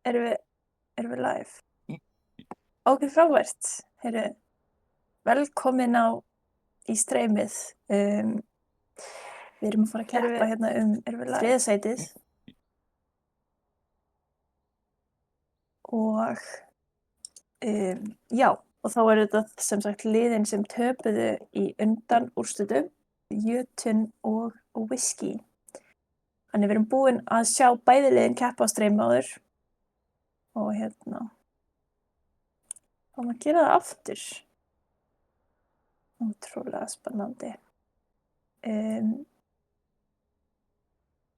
Erum við live? Ok, frábært. Heyrðu, velkomin í streymið. Við erum að fara að keppa hérna þriðja sætið. Og já, og þá þetta sem sagt liðin sem töpuðu í undanúrslitum, Jötunn og Whisky. Þannig við erum búin að sjá bæði liðin keppa á streym áður. Og hérna, þá maður gera það aftur. Ótrúlega spennandi.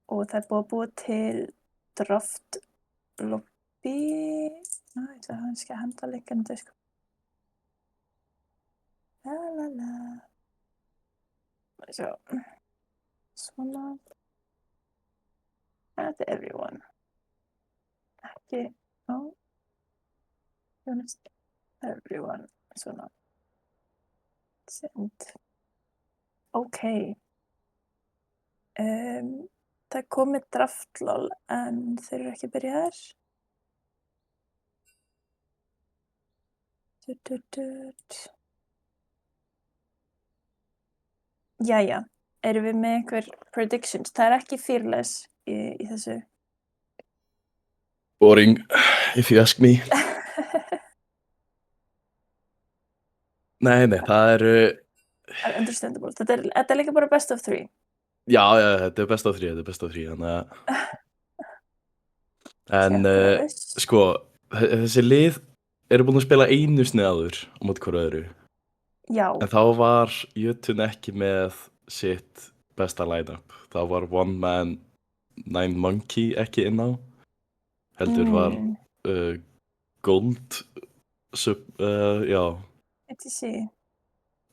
Og það er búið að búa til draft lobby. Ég ætla kannski að henda linkinu sko. Svo. Svona. Add everyone. Ekki. Honest. Everyone. Svona. Send. Ok. Það er komið draftlol en þeir eru ekki byrjaðir. Jæja, erum við með einhver predictions? Það er ekki fearless í þessu. Boring, if you ask me. Nei, það eru... Það er understandable. Þetta er líka bara best of 3. Já, þetta er best of 3, þannig að... En, sko, þessi lið eru búin að spila einu sinni áður á móti hvoru öðru. Já. En þá var Jötunn ekki með sitt besta line-up. Þá var One Man, Nine Monkey ekki inn á. Heldur var Gold, já. ETC.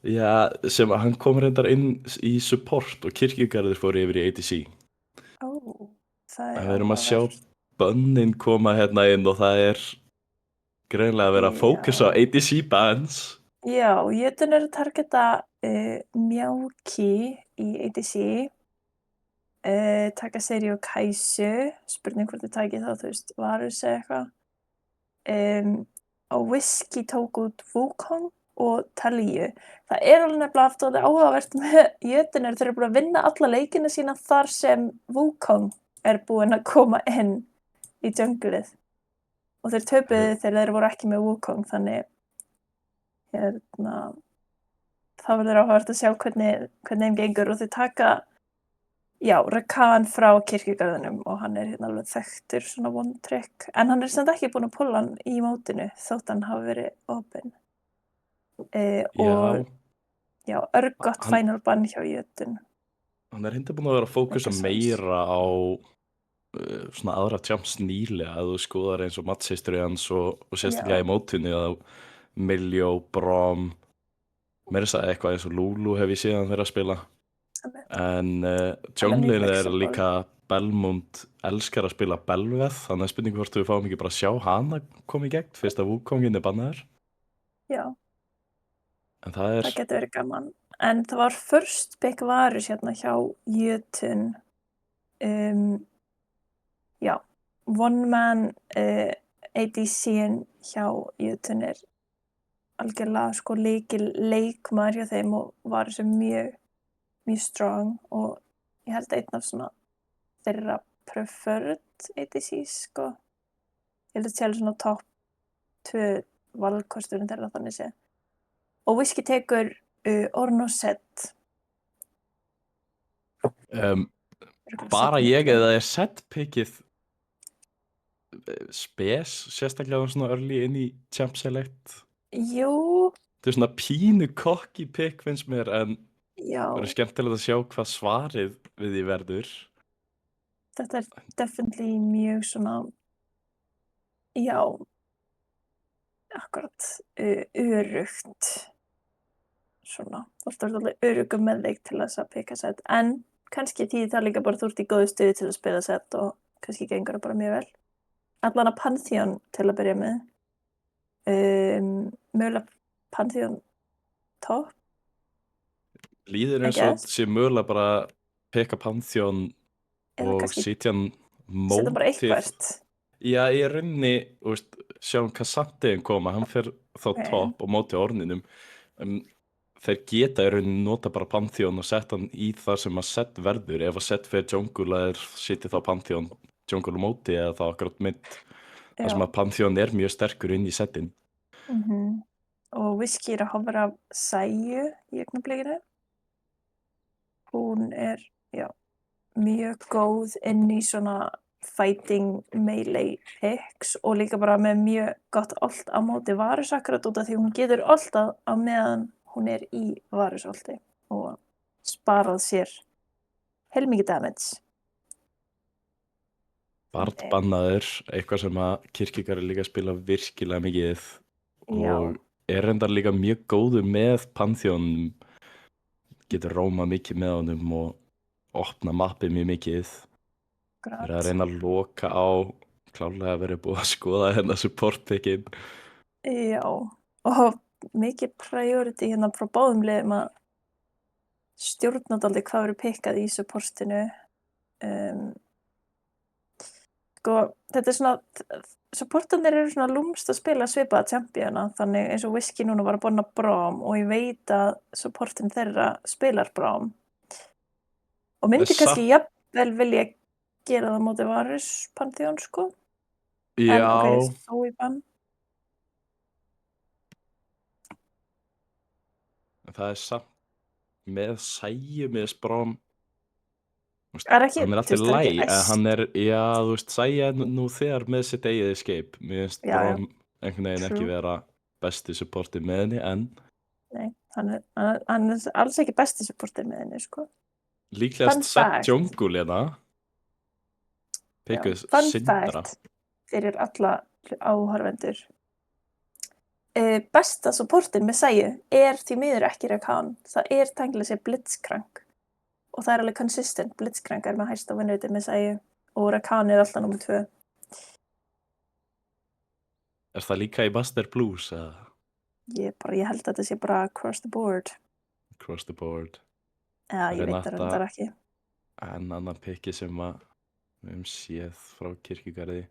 Já, sem hann kom reyndar inn í support og Kirkjugarður fór yfir í ADC. Það Við erum að sjá bönnin koma hérna inn og það er greinilega að vera að fókusa á ADC bans. Já, Jötunn að targeta Mjauki í ADC. Taka Seri og Kaisu. Spurning hvort þið takið þá, þú veist, Varus eða eitthvað. Og Whisky tók út Wukong og Talíu. Það er alveg nefnilega aftur áhugavert með Jötunn þeir eru búin að vinna alla leikina sína þar sem Wukong er búin að koma inn í junglið. Og þeir töpuðu þegar þeir voru ekki með Wukong, þannig hérna, það verður áhugavert að sjá hvernig þeim gengur og þeir taka, já, Rakan frá Kirkjugarðinum og hann er hérna alveg þekktur svona one trick, en hann er samt ekki búin að pulla hann í mótinu þótt hann hafi verið opinn. Og já, örgott final ban hjá Jötunn. Hann er hindi búin að vera að fókusa meira á svona aðra champs nýlega að þú skoðar eins og mattsistri hans og sérstaklega í mótinu að Miljó, Brom, meira þess að eitthvað eins og Lulu hef ég séð hann verið að spila. En Jónlin er líka Belmont elskar að spila Belveth, þannig að spurningu hvort við fáum ekki bara að sjá hana koma í gegn fyrst að Wukongin er bannaður. Já. En það getur verið gaman. En það var first pick Varus hérna hjá Jötunn. Já, One Man ADC-in hjá Jötunn er algjörlega sko leikmaður hjá þeim og Varus er mjög strong og ég held einn af svona þeirra preferred ADCs sko. Ég held að tjála svona top 2 valkosturinn þeirra þannig sé. Og Whisky tekur Ornset. Bara ég eða er set-pickið spes, sérstaklega svona early inn í champ select? Jú. Það er svona pínu cocky pick finnst mér, en það verður skemmtilegt að sjá hvað svarið við því verður. Þetta er definitely mjög svona, já, akkurat, örugt. Svona, þú ert alveg örugum með þig til þess að pika set, en kannski þýðir það líka bara þú ert í góðu stuði til að spila set og kannski gengur það bara mjög vel. Allan að Pantheon til að byrja með. Mögulega Pantheon top. Líður eins og sé mögulega bara peka Pantheon og sitja hann mótið. Setja bara eitthvert. Já, í rauninni, þú veist, sjáum Kassantein koma, hann fer þá Ok, topp á móti orninum. Um, þeir geta í rauninni nota bara Pantheon og sett hann í það sem að set verður. Ef að set fer jungle að þeir sitja þá Pantheon jungle á móti eða þá akkurat mitt. Það já. sem að Pantheon er mjög sterkur inn í setin. Og Whiskey er að hofra af Sæju í augnablikinu. Hún er, já, mjög góð inn í svona fighting melee picks og líka bara með mjög gott ult á móti Varus akkurat út af því hún getur ultað á meðan hún er í Varus ulti og sparað sér heilmikið damage. Bardbannaður, eitthvað sem að Kirkjugarður líka spila virkilega mikið Já, og er reyndar líka mjög góður með Pantheon, getur rómað mikið með honum og opna mappið mjög mikið. Þeir eru að græt. reyna að loka á, klárlega verið búið að skoða hérna support pickin. Já, og mikið priority hérna frá báðum liðum að stjórna dálítið hvað verður pikkað í supportinu. Sko, þetta er svona, supportarnir eru svona lúmst að spila svipaða championa, þannig eins og Whiskey núna var að bonna Braum og ég veit að supportin þeirra spilar Braum. Og myndi Þessa- kannski jafnvel vilja gera það á móti Varus Pantheon, sko. En Já, ok, þó í bann. það er samt með Sæju með Sprám. Er ekki, Hann er alltaf þú veist, það er læg, ekki en hann er, já, þú veist, Sæja er nú þegar með sitt eigið escape. Mér finnst Já, já. Brám einhvern veginn ekki True. vera besti supporti með henni, en Nei, hann er alls ekki besti supportin með henni, sko. líklegast Fun sett fact. jungle hérna. Pikkuð Fun Sindra. fact fyrir alla áhorfendur. Besta supportin með Sæju er því miður ekki Rakan. Það er tenglega sér Blitzcrank. Og það er alveg consistent. Blitzcrank er með hæsta vinnriti með Sæju og Rakan er alltaf nummer 2. Er það líka í Master Blues eða Ég held að þetta sé bara across the board. across the board? Já, ég veit Renata. það reyndar ekki. En annan pikki sem að við höfum séð frá Kirkjugarði.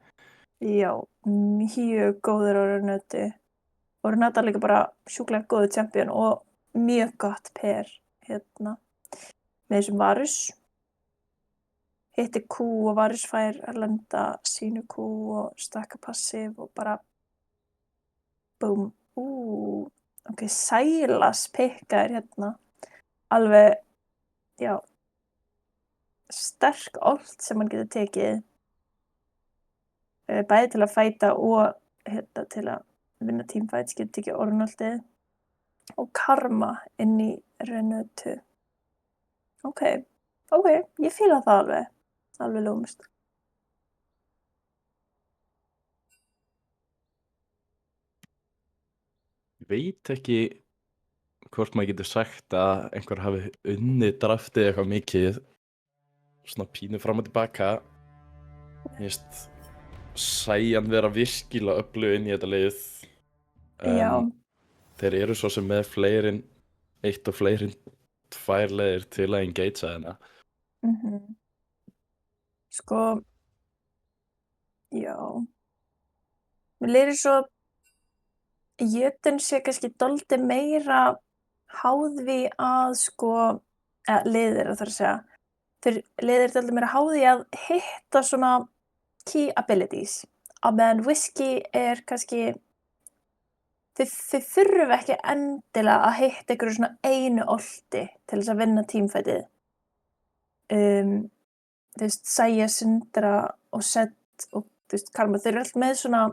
Já, mjög góður á Renati. Og Renata er líka bara sjúklega góður champion og mjög gott pair hérna með þessum Varus. Hitti Q og Varus fær að lenda sínu Q og stakka passiv og bara boom. Ok, Sylas pikka er hérna alveg, já, sterk ult sem hann getur tekið. Bæði til að fæta og hérna til að vinna teamfights getur tekið orðnaldið og karma inn í Renötu. Ok, ég fíla það alveg lúmst. Ég veit ekki hvort maður getur sagt að einhver hafi unnið draftið eitthvað mikið svona pínu fram og tilbaka. Ég veist, Sæjan vera virkilega öflug inn í þetta lið. Já, Þeir eru svo sem með fleirin eitt og fleirin 2 leiðir til að engagea hérna. sko, já. Mér leiðir svo Jötun sé kannski dálítið meira háði að sko, liðir þarf að segja. Þeir liðir dálítið meira háði að hitta svona key abilities. Á meðan Whiskey er kannski, þið þurfa ekki endilega að hitta einhverju svona einu ulti til þess að vinna teamfightið. Þú veist, Sæja, Sindra og Sett og þú veist, Karma, þeir eru alltaf með svona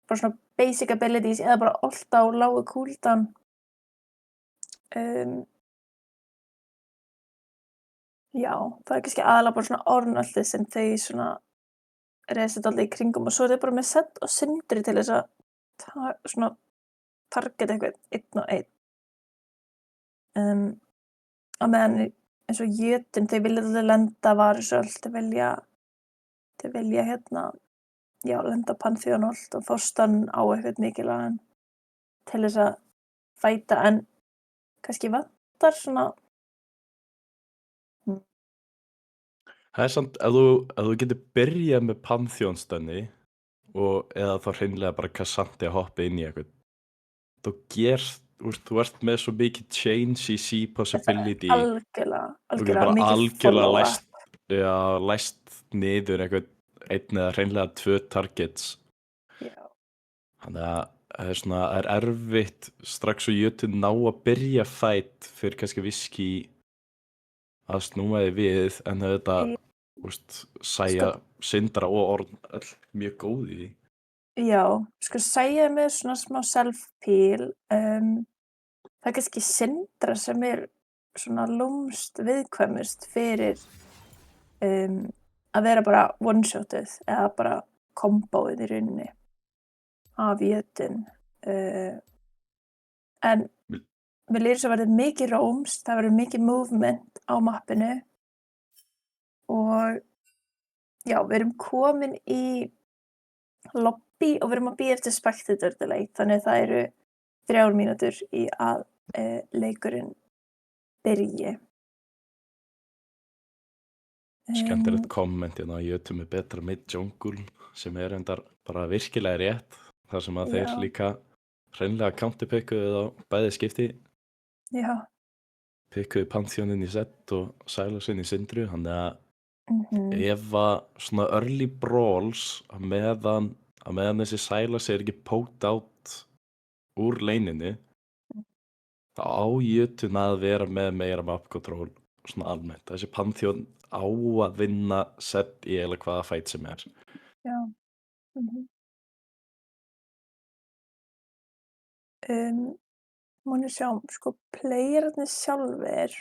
bara svona basic abilities eða bara ulta á lágu cooldown. Já, það er kannski aðalega bara svona ornultið sem þau svona reisa dálítið í kringum og svo er þau bara með Sett og Sindri til þess að svona target eitthvað einn og einn. Á meðan eins og Jötun, þau vilja alltaf lenda Varusöld, þau vilja hérna, já, lenda Pantheon-ult og fórstan á eitthvað mikilvægan til þess að fæta, en kannski vantar svona. Það er samt, ef þú getur byrjað með Pantheon-stunni og eða þá hreinlega bara Cassandra hoppa inn í eitthvað. Þú ert með svo mikið change í C possibility og getur bara mikið algjörlega follow-up. læst niður eitthvað einn eða hreinlega 2 targets. Já, Þannig að það er svona, það er erfitt strax og jötun ná að byrja fight fyrir kannski Whiskey að snúa því við, en þetta, Sæja, Sindra og Orn öll mjög góð í því. já, sko Sæja er með svona smá self-peel. Það er kannski Sindra sem er svona lúmst viðkvæmust fyrir að vera bara one-shotuð eða bara komboið í rauninni af jötun. En mér líður svo verður mikið roams, það verður mikið movement á mappinu og já, við erum komin í lobby og við erum að bíða eftir spectator delay, þannig það eru 3 mínútur í að leikurinn byrji. Skemmtilegt komment hérna, jötum er betra mid jungle, sem er endar bara virkilega rétt, þar sem að þeir líka hreinlega counterpickuðu á bæði skipti. Já. Pikkuðu Pantheonin í Zed og Sylasin í Sindru, þannig að ef að svona early brawls að meðan þessi Sylas er ekki poked out úr leininu, þá á jötun að vera með meira map control svona almennt. Þessi Pantheon á að vinna Zed í eða hvaða fight sem er. Já. Mánu sjá, sko, playerarnir sjálfir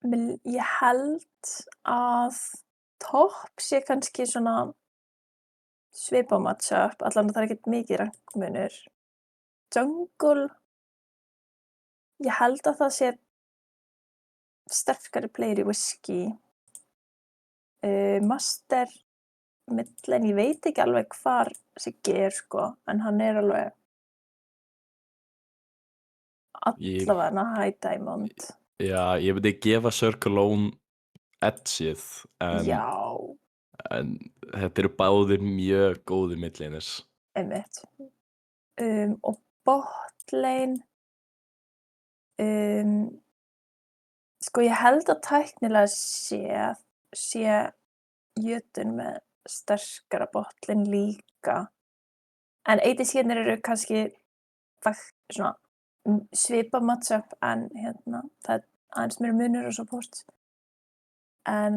ég held að topp sé kannski svona svipað matchup, allan að það er ekkert mikið rankmunur. Jungle, ég held að það sé sterkari player í Whiskey. Master millen, ég veit ekki alveg hvar Siggi er, sko, en hann er alveg allavega high diamond. Já, ég myndi gefa Circle Lone edgeið, en þetta eru báðir mjög góðir midlaners. Einmitt. Og botlane, sko ég held að tæknilega sé jötun með sterkara botlane líka, en ADC-nir eru kannski svona svipað matchup, en það er aðeins meira munur og support. En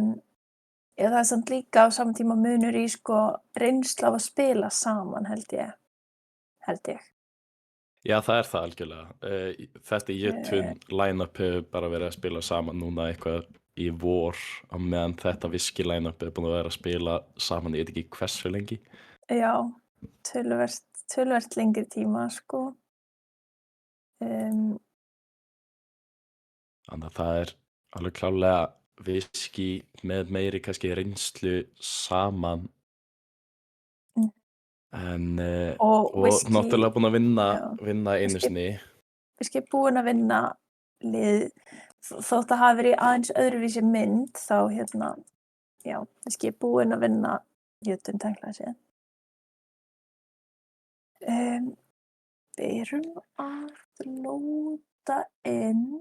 já, það er samt líka á saman tíma munur í sko reynslu af að spila saman, held ég. Já, það er það algjörlega. Þetta jötun line-up hefur bara verið að spila saman núna eitthvað í vor, á meðan þetta Whiskey line-up hefur búin að vera að spila saman, ég veit ekki hversu lengi. Já, töluvert lengri tíma, sko. Þannig að það er alveg klárlega Whiskey með meiri kannski reynslu saman, en og náttúrulega búin að vinna einu sinni. Whiskey er búin að vinna lið, þótt að hafa verið aðeins öðruvísi mynd, þá já, Whiskey er búin að vinna jötun tæknilega séð. Við erum að lóta inn.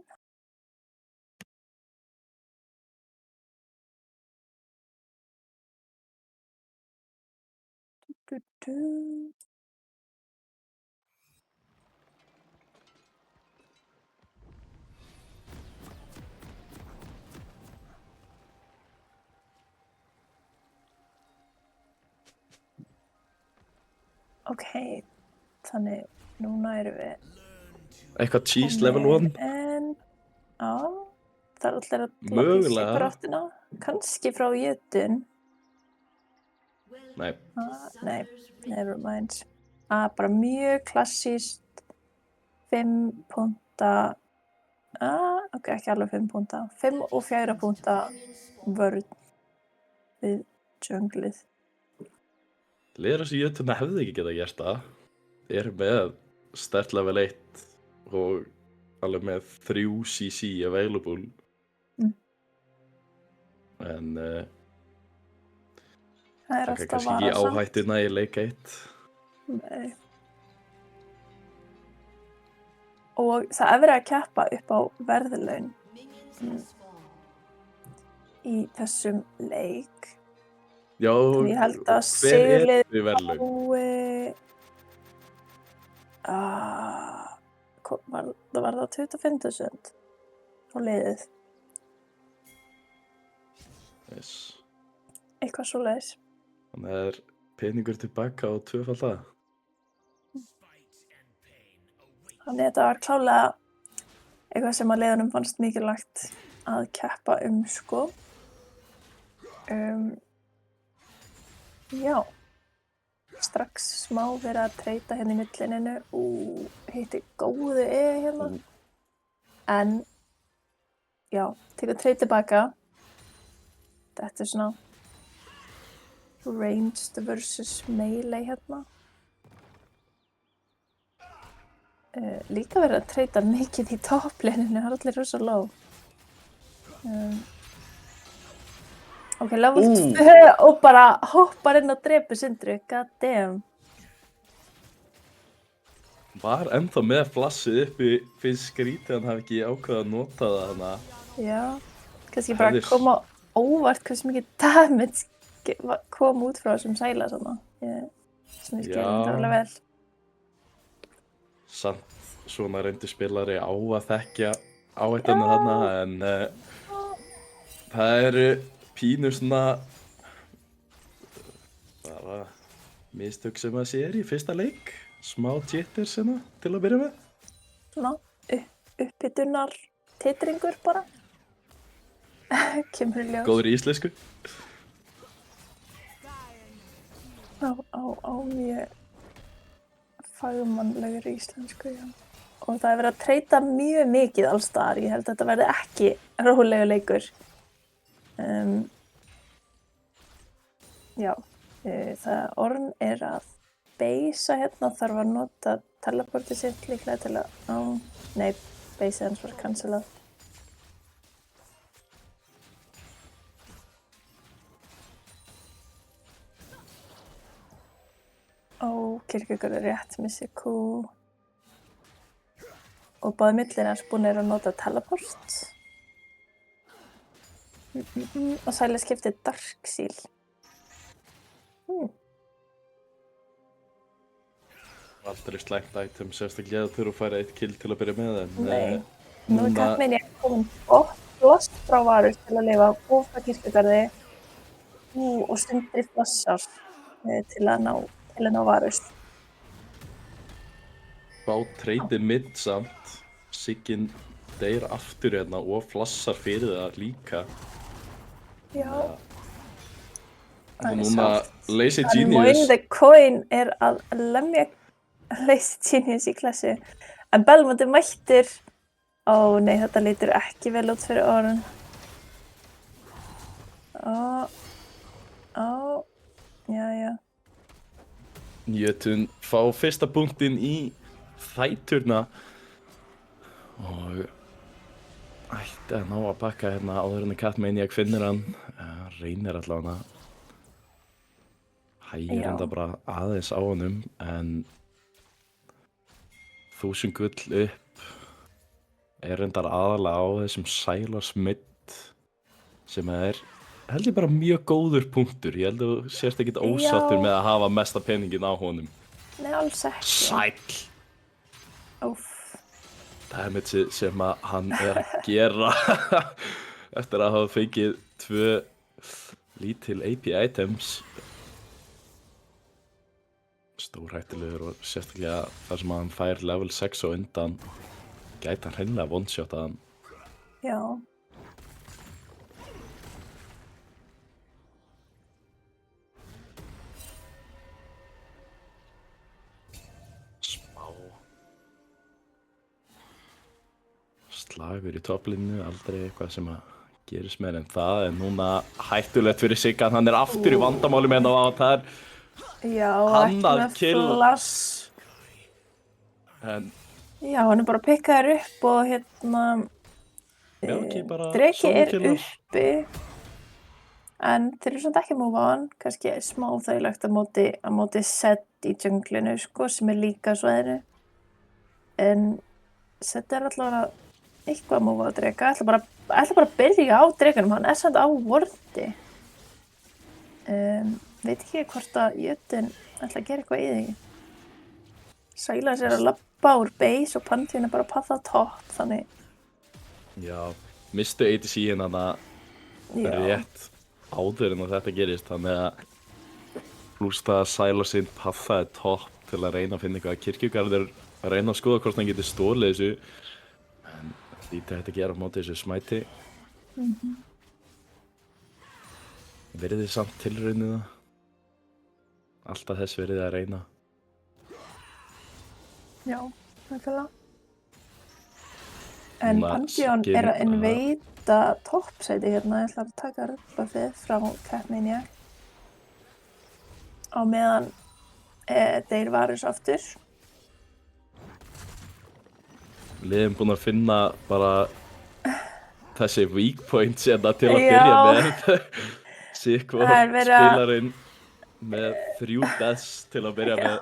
Ok, þannig núna erum við eitthvað cheese level 1. Já, það er allir að lobby sig bara áttina, kannski frá jötun. Nei, never mind. Bara mjög klassískt 5 púnta, ok, ekki alveg 5 púnta, 5 og 4 púnta vörn við junglið. Liður þessi jötuna hefði ekki getað gert það. Þeir eru með start level 1 og alveg með 3 CC available. en Það er taka alltaf kannski ekki varasamt. áhættuna í leik 1. Nei. Og það er verið að keppa upp á verðlaun í þessum leik. Já, Þannig ég held að hver sigurlið þessi verðlaun? var það 25.000 á liðið, Yes. eitthvað svoleiðis. Þannig að það er peningur tilbaka og tvöfald það. Þannig að þetta var klálega eitthvað sem að liðunum fannst mikilvægt að keppa sko. Já, strax smá verið að treyta hérna í millininu hitti góðu hérna. En já, tekur treyt tilbaka. Þetta er svona ranged versus melee hérna. Líka verið að treyta mikið í topplininu, það er allir rosa low. Ok, level 2 og bara hoppar inn og drepur Sindri, god damn. Var ennþá með flassið uppi finnst skrítið hann hafi ekki ákveðið að nota það hana. Já, kannski bara koma óvart hversu mikið damage kom út frá þessum sæla svona. Sem ég skilur þetta alveg vel. Samt svona reyndu spilari á að þekkja áhættuna þarna en það eru pínur svona bara mistök sem að sér í fyrsta leik. Smá jitter svona til að byrja með. Svona upphitunar titringur bara. Kemur í ljós. Góður í íslensku. Á mjög fagmannlegur íslensku, já. Og það er verið að treyta mjög mikið alls staðar. Ég held að þetta verði ekki rólegur leikur. Já, það Orn er að beisa hérna, þarf að nota teleportið sitt líklega til að, nei, beisið hans var cancelað. Kirkjugur er rétt, missi Q. Og báði millir hans búinir að nota teleport. Og Sæli skiptið Darkseal. Aldrei slæmt item, sérstaklega þú þurfa að færa 1 kill til að byrja með en Nei, nú er Katmeini komin lost frá Varus til að lifa og frá Kirkjugarði og Sindri flassar til að ná Varus. Bá treytið mid samt, Siggin deyr aftur hérna og flassar fyrir það líka. Já. Og núna Lazy Genius. Moin the Coin er að lemja Lazy Genius í klassu. En Belmont er mættur. Nei, þetta lítur ekki vel út fyrir Orn. Já. Jötun fá fyrsta punktinn í þæturna og ætti að ná að bakka hérna áður en Katmeini finnir hann. Reynir allavega hægir enda bara aðeins á honum en 1000 gull upp er reyndar aðalega á þessum Sylar Smith sem er held ég bara mjög góður punktur. Ég held að þú sérst ekkert ósáttur með að hafa mesta peningin á honum. Nei, alls ekki. Sæll! Úff. Damage sem að hann er að gera eftir að hafa fengið 2 lítil AP items. Stórhættulegur og sérstaklega þar sem að hann fær level 6 og undan gæti hann hreinlega one-shotað hann. Já. Slagur í topplinu, aldrei eitthvað sem að gerist meir en það, en núna hættulegt fyrir Sigga, hann er aftur í vandamáli með það og það ekki með flass. Já, hann er bara pikkaður upp og hérna Dreki er uppi. En þeir eru samt ekki að move on, kannski smá óþægilegt á móti Zed í junglinu, sko, sem líka á svæðinu. En Zed allavega eitthvað að move á dreka, ætla bara að byrja á drekanum, hann samt á wardi. Veit ekki hvort að Jötunn ætla að gera eitthvað í því. Sylas að labba úr base og Pantheon bara að passa á topp, þannig. Já, mistu ADC hérna rétt áður en þetta gerist, þannig að pluss það að Sylasinn passaði topp til að reyna að finna eitthvað. Kirkjugarður að reyna að skoða hvort hann getur stólið þessu, en lítið hægt að gera á móti þessu smæti. Verið þið samt tilraunið það? Alltaf þess verið að reyna. Já, nákvæmlega. En Núna Pantheon skil- að inveita toppsæti hérna, ég ætla að taka röddbuffið frá Catmania. Á meðan þeir Varus aftur. Liðin búin að finna bara þessi weak points hérna til að Já. byrja með. Sikvar Það er verið að- spilarinn með 3 deaths til að byrja með.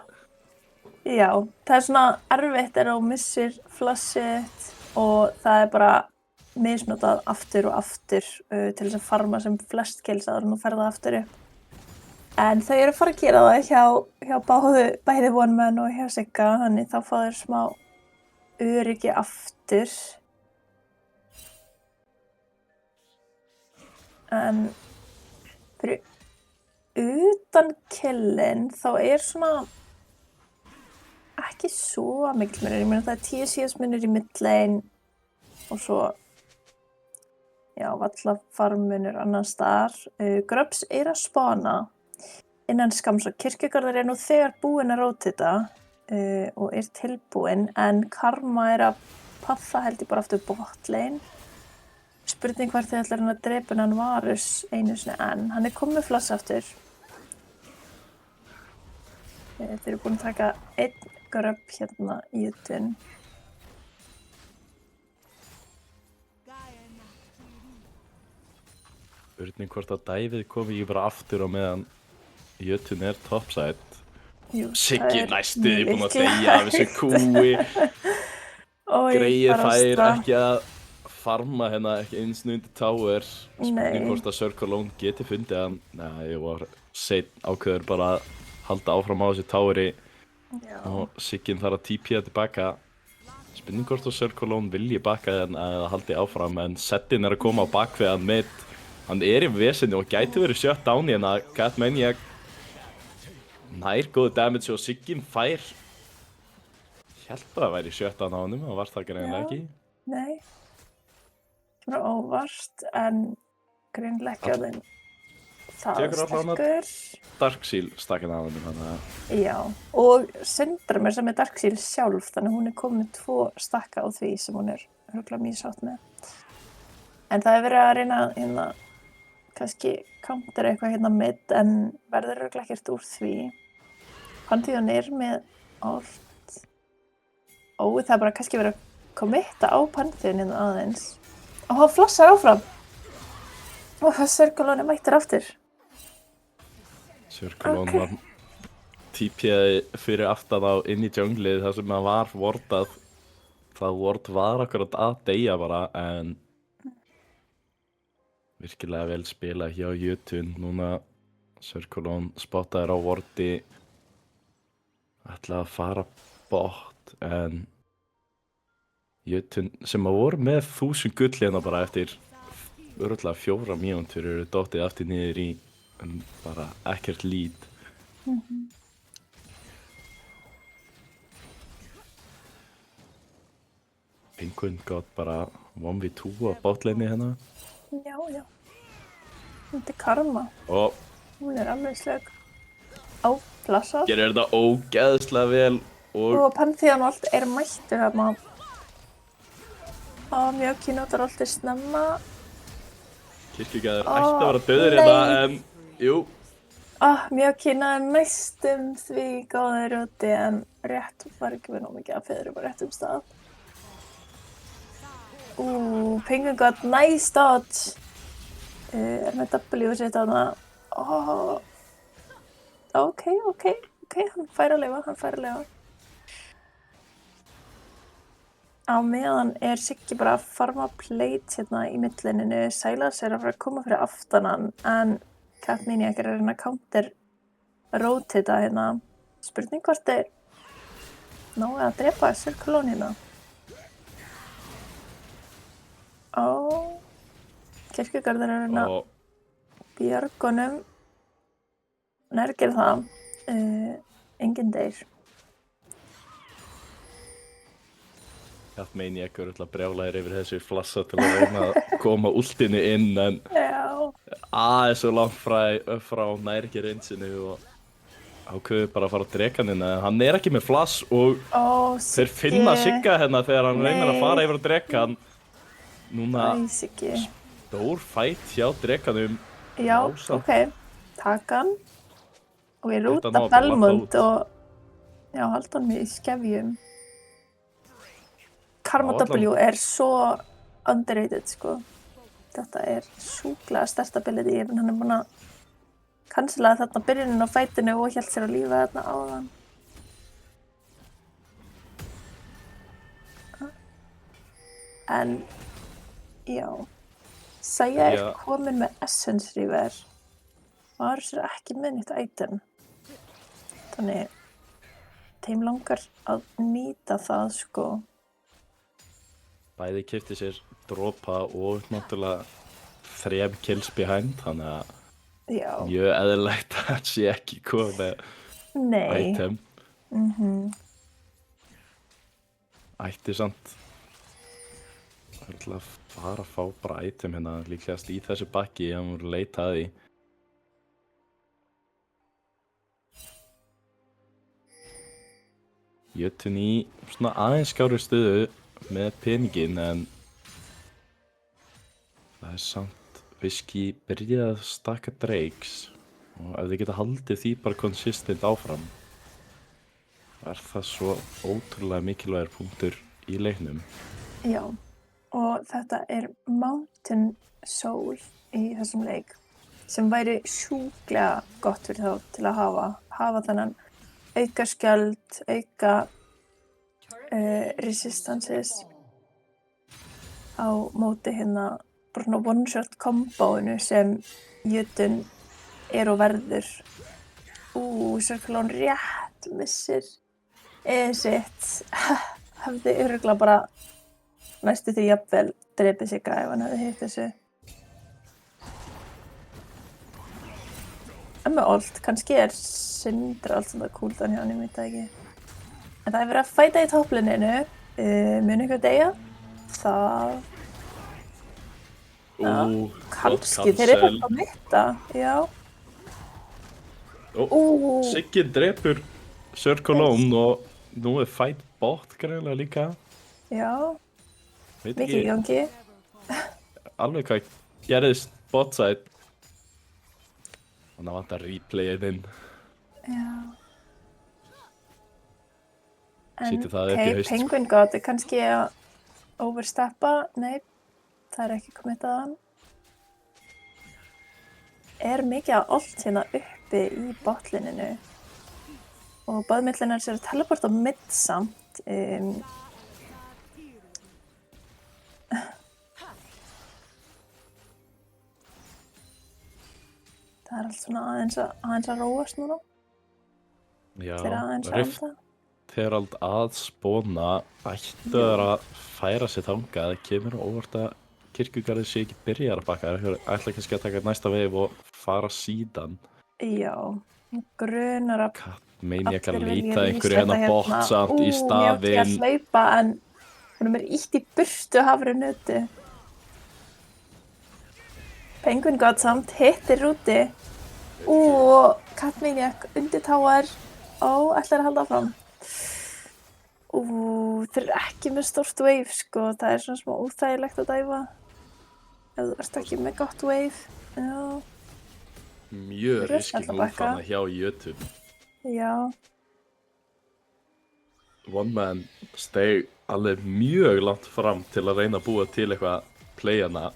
Já, það er svona erfitt þú missir flassið og það er bara misnotað aftur og aftur til þess að farma sem flest kills áður en þú ferð það aftur upp. En þau eru að fara að gera það hjá bæði One Man og hjá Sigga, þannig þá fá þeir smá öryggi aftur. En fyrir utan killin þá er svona ekki svo mikil munur, ég meina það er 10 CS munur í midlane og svo valla farmunur annars staðar. Grubs er að spána innan skamms og Kirkjugarður er nú þegar búinn að rótita og er tilbúinn, en Karma er að passa held ég bara aftur botlane. Spurning hvort þið ætlar hann að drepa hann Varus einu sinni enn. Hann er komið flass aftur. Þeir eru búin að taka einn grub hérna í Jötunn. Spurning hvort að dæfið komi ekki bara aftur á meðan Jötunn er topside. Siggi næstuði búinn að deyja af þessu kúi. Greið fær ekki að farma hérna, ekki eins og undir tower. Spurning hvort að Circle Alone geti fundið hann. Nei, ég var seinn ákveður bara að halda áfram á þessu toweri. Og Siggin þarf að TP-a tilbaka. Spurning hvort að Circle Alone vilji baka hann að haldi áfram, en Zeddin er að koma á bakvið hann mitt. Hann er í vesinni og gæti verið shut down í hérna. Catmania nær góðu damage og Siggin fær. Ég held bara að væri shut down á honum, það var það greinilega ekki. Nei. Það var óvart, en greinilega ekki á þeim. Það sterkur. Darkseal stakkan á honum, þannig að... Já, og Syndramir sem er Darkseal sjálf, þannig hún er komin 2 stakka á því sem hún er örugglega mjög sátt með. En það er verið að reyna hérna, kannski counter eitthvað hérna mid, en verður örugglega ekkert úr því. Pantheon er með allt. Það er bara kannski verið að committa á Pantheon hérna aðeins. Og hann flassar áfram. Og það Circle Alone mættir aftur. Circle Alone var TP-aði fyrir aftan á inn í junglið þar sem hann var wardað. Það ward var akkurat að deyja bara, en virkilega vel spilað hjá Jötunn. Núna Circle Alone spottaður á wardi, ætlaði að fara bot, en Jötunn sem að voru með 1000 gull hérna bara eftir örugglega 4 mínútur eru dottið aftur niður í bara ekkert lead. Penguin got bara 1v2 á botlane hérna. Já. Þetta er Karma. Og Hún er alveg slögg á plassa. gerir þetta ógeðslega vel Og Pantheon allt er mættur hérna. Mjög kynótar alltaf snemma. Kirkjugarður ætti að vera döður hérna, en jú. Mjög kynnaði næstum því góður úti, en rétt var ekki verið nóg mikið að feður bara rétt stað. Penguin got nice dodge. Er með W sitt þarna. Ok, hann fær að lifa. Á meðan er Siggi bara að farma plate hérna í millininu. Sylas er að fara að koma fyrir aftan hann, en Catmaniac er að reyna að counter rotate hérna. Spurning hvort þeir náðu að drepa Circulon hérna. Kirkjugarður er að reyna að bjarga honum. Gerði það. Enginn deyr. Catmaniac er alltaf brjálæðir yfir þessu flassa til að reyna að koma últinu inn, en aðeins svo langt frá nær ekki reynsinu og ákveður bara að fara á drekaninn, en hann er ekki með flass og þeir finna Sigga hérna þegar hann reynir að fara yfir á drekan. Núna stór fætt hjá drekanum. Já, ok, taka hann og ég rúta Belmont og halda hann í skefjum. Karma W er svo underrated, sko. Þetta er sjúklega sterkt ability, en hann er búinn að cancela þarna byrjunin á fætinu og hélt sér að lífa þarna áðan. En, já. Sæja er komin með Essence River. Var sér ekki með nýtt item. Þannig, þeim langar að nýta það, sko. Bæði keypti sér dropa og náttúrulega 3 kills behind, þannig að mjög eðlilegt að hann sé ekki komið með item. Ætti samt að fara að fá bara item hérna líklegast í þessu bakki, hann voru leita að því. Jötun í svona aðeins skárri stöðu með peningin, en það er samt Whisky byrjaði að stakka Drakes og ef þið geta haldið því bara consistent áfram er það svo ótrúlega mikilvægur punktur í leiknum. Já, og þetta er Mountain Soul í þessum leik sem væri sjúklega gott fyrir þá til að hafa þennan auka skjöld, auka resistances á móti hérna bara one shot komboinu sem Jötun er og verður. Circulon rétt missir sitt. Hefði örugglega bara næstu því jafnvel drepið Sigga ef hann hefði hitt þessu. En með ult, kannski er Syndra allt svona cooldown hjá hann, ég veit það ekki. En það er verið að fæta í topplininu, mun ykkur deyja, það... Kannski, þeir eru bara að mitta, já. Siggi drepur Circulon og nú er fight bot greinilega líka. Já, mikið í gangi. Alveg hvað gerðist bot side. Þannig að vantar replayið inn. Já. Sýtti það upp í haust. Penguin God er kannski að oversteppa. Nei, það er ekki komið að hann. Er mikið að ult hérna uppi í botlininu. Og báðmillin er sér að teleporta á mid samt. Það er allt svona aðeins að róast núna. Já, Rift Herald að spóna ættu þeir að færa sér þangað. Það kemur óvart að kirkjugarðið sé ekki byrjar að bakka. Það ætla kannski að taka næsta veif og fara síðan. Já, grunar að Catmaniac að líta einhverju hérna bot samt í staðinn. Mjög ekki að hlaupa en hún er ítt í burtu hafranuti. Penguin God samt hittir úti. Catmaniac undir tower. Ætlar að halda áfram. Þeir eru ekki með stórt wave, sko. Það er svona smá óþægilegt að dæfa. Ef þú ert ekki með gott wave. Já. Mjög riski múfana hjá Jötun. Já. One Man steig alveg mjög langt fram til að reyna að búa til eitthvað playana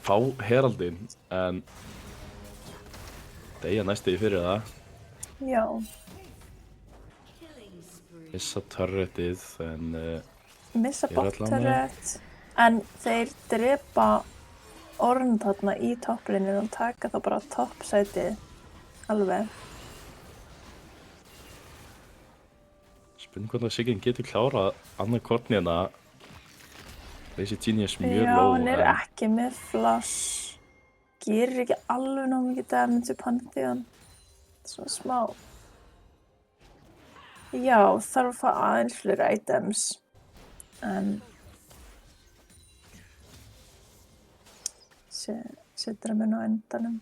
fá heraldinn, en deyja næstu í fyrir það. Já. Missa turretið, en Missa Ég er bot allan turret, en þeir drepa Ornn þarna í topplininu og taka þá bara toppsætið alveg. spurning hvort að Sigyn getur klárað annað kortni hérna. Þessi Genius mjög Já, low, hann er en ekki með flash. Gerir ekki alveg nóg mikið damage upp Pantheon. Svona smá. Já, þarf að fá aðeins fleiri items. En setur að mun á endanum.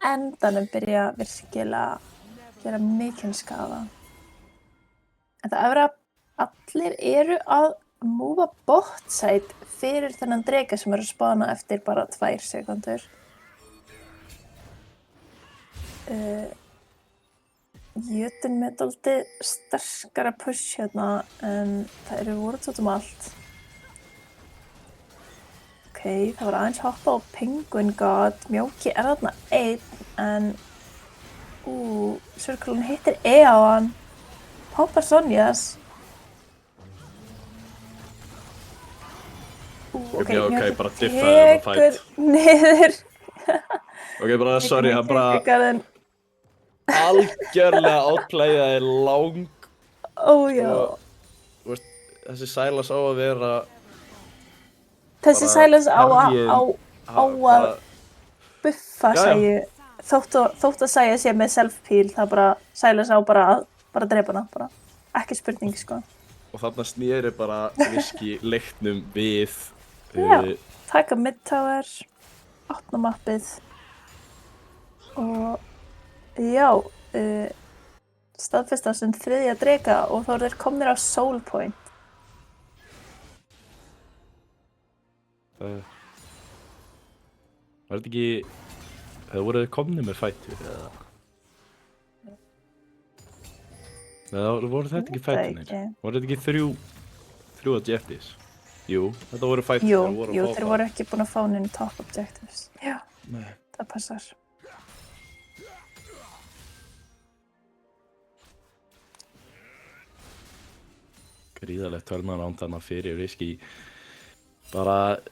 Endanum byrja virkilega að gera mikinn skaða. En það er að allir eru að múfa bot-side fyrir þennan drega sem eru að spána eftir bara 2 sekundur. Jötunn með dálítið sterkara push hérna, en það eru wards út um allt. Ok, það var aðeins hoppa á Penguin God. Mjóki er þarna einn, en Circle'un hittir á hann. Hoppar Sonjas. Ok, bara diffaði það fight. Niður. Ok, bara sorry, hann bara Garðin. algjörlega outplayaði lang. Já. Þú veist, þessi Sylas á að vera Þessi bara Sylas á herjinn, að buffa Já, já. Sæju. Þótt að Sæja sé með self-peel, það bara Sylas á bara drepa hana, bara. Ekki spurning, sko. Og þarna snýri bara Whisky leiknum við Já, taka mid-tower, opna mappið og já, staðfesta sem 3. drega og þá eru þeir komnir á Soul Point. Var þetta ekki, það voruð komnir með fætur eða? Eða voru þetta ekki fætunir? Voru þetta ekki þrjú objectives? Jú, þetta voru fætur. Jú, þeir voru ekki búin að fá neinu top objectives. Já, Nei. það passar. Gríðarlegt turnaround þarna fyrir Whisky. Bara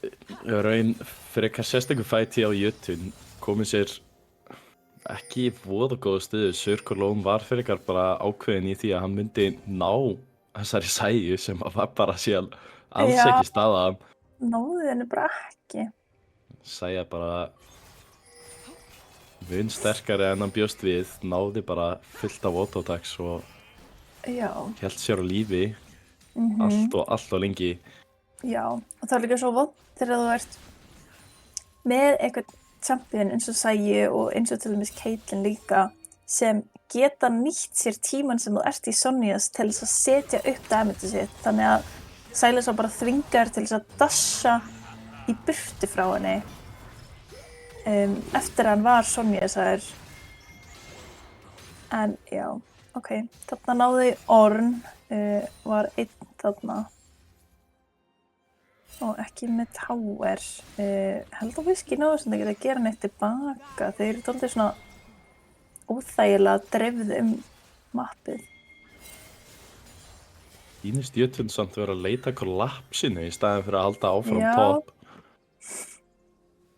raun frekar sérstöku fæti á Jötunn, komið sér ekki í voða góða stöðu. Circle'un var frekar bara ákveðin í því að hann myndi ná þessari Sæju sem var bara síðan alls ekki staða. Náði henni bara ekki. Sæja bara mun sterkari en hann bjóst við, náði bara fullt af autotax og hélt sér á lífi allt og lengi. Já, og það er líka svo vont þegar þú ert með eitthvað champion eins og Sæju og eins og til dæmis Caitlyn líka sem geta nýtt sér tíman sem þú ert í Sonjas til þess að setja upp damageið sitt. Þannig að Sylas var bara þvingaður til þess að dasha í burtu frá henni eftir að hann var Sonjasaður. En já, ok, þarna náði Ornn, var einn þarna. Og ekki með tower. Held að Whisky náðu sem það geta að gera neitt tilbaka. Þeir eru dálítið svona óþægilega dreifð mappið. Ínist Jötunn samt vera að leita kollapsinu í staðin fyrir að halda áfram top.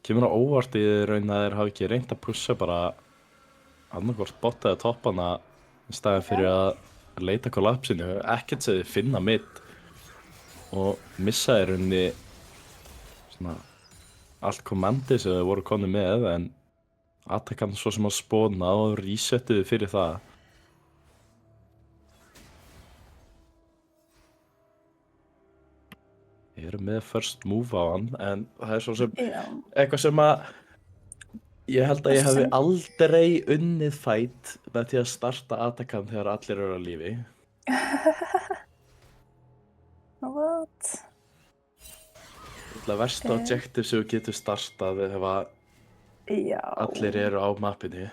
Kemur á óvart í raun að þeir hafa ekki reynt að pussa bara annarkvort bot eða toppana í staðin fyrir að leita kollapsinu. Ekkert sem þið finna mitt. Og missa í rauninni svona allt kommandið sem þau voru konið með, en attakan svo sem að spóna og resetuðu fyrir það. Ég er með first move á hann, en það er svo sem eitthvað sem að ég held að ég hefði aldrei unnið fight með því að starta attakan þegar allir eru á lífi. What? Það versta objective sem þú getur startað ef allir eru á mappinu.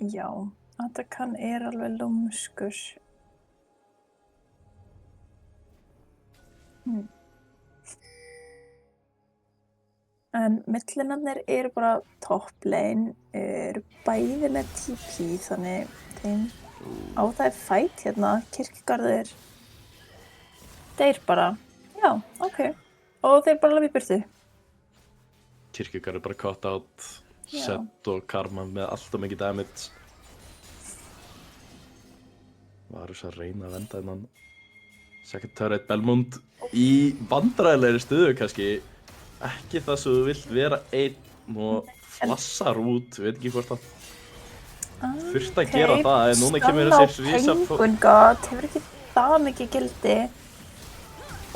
Já, attakan er alveg lúmskur. En millinarnir eru bara top lane, eru bæði með TP, þannig þeim á það er fight hérna, Kirkjugarður deyr bara, já, ok, og þeir bara lafa í burtu. Kirkjugarður bara cut out, Já. Sett og Karma með alltaf mikið damage. Varus að reyna að venda hennan second turret Belmont í vandræðilegri stöðu kannski. Ekki það sem þú vilt vera einn og flassar út, veit ekki hvort það þurft að gera það, en núna kemur þessi rísa... Penguin God hefur ekki það mikið gildi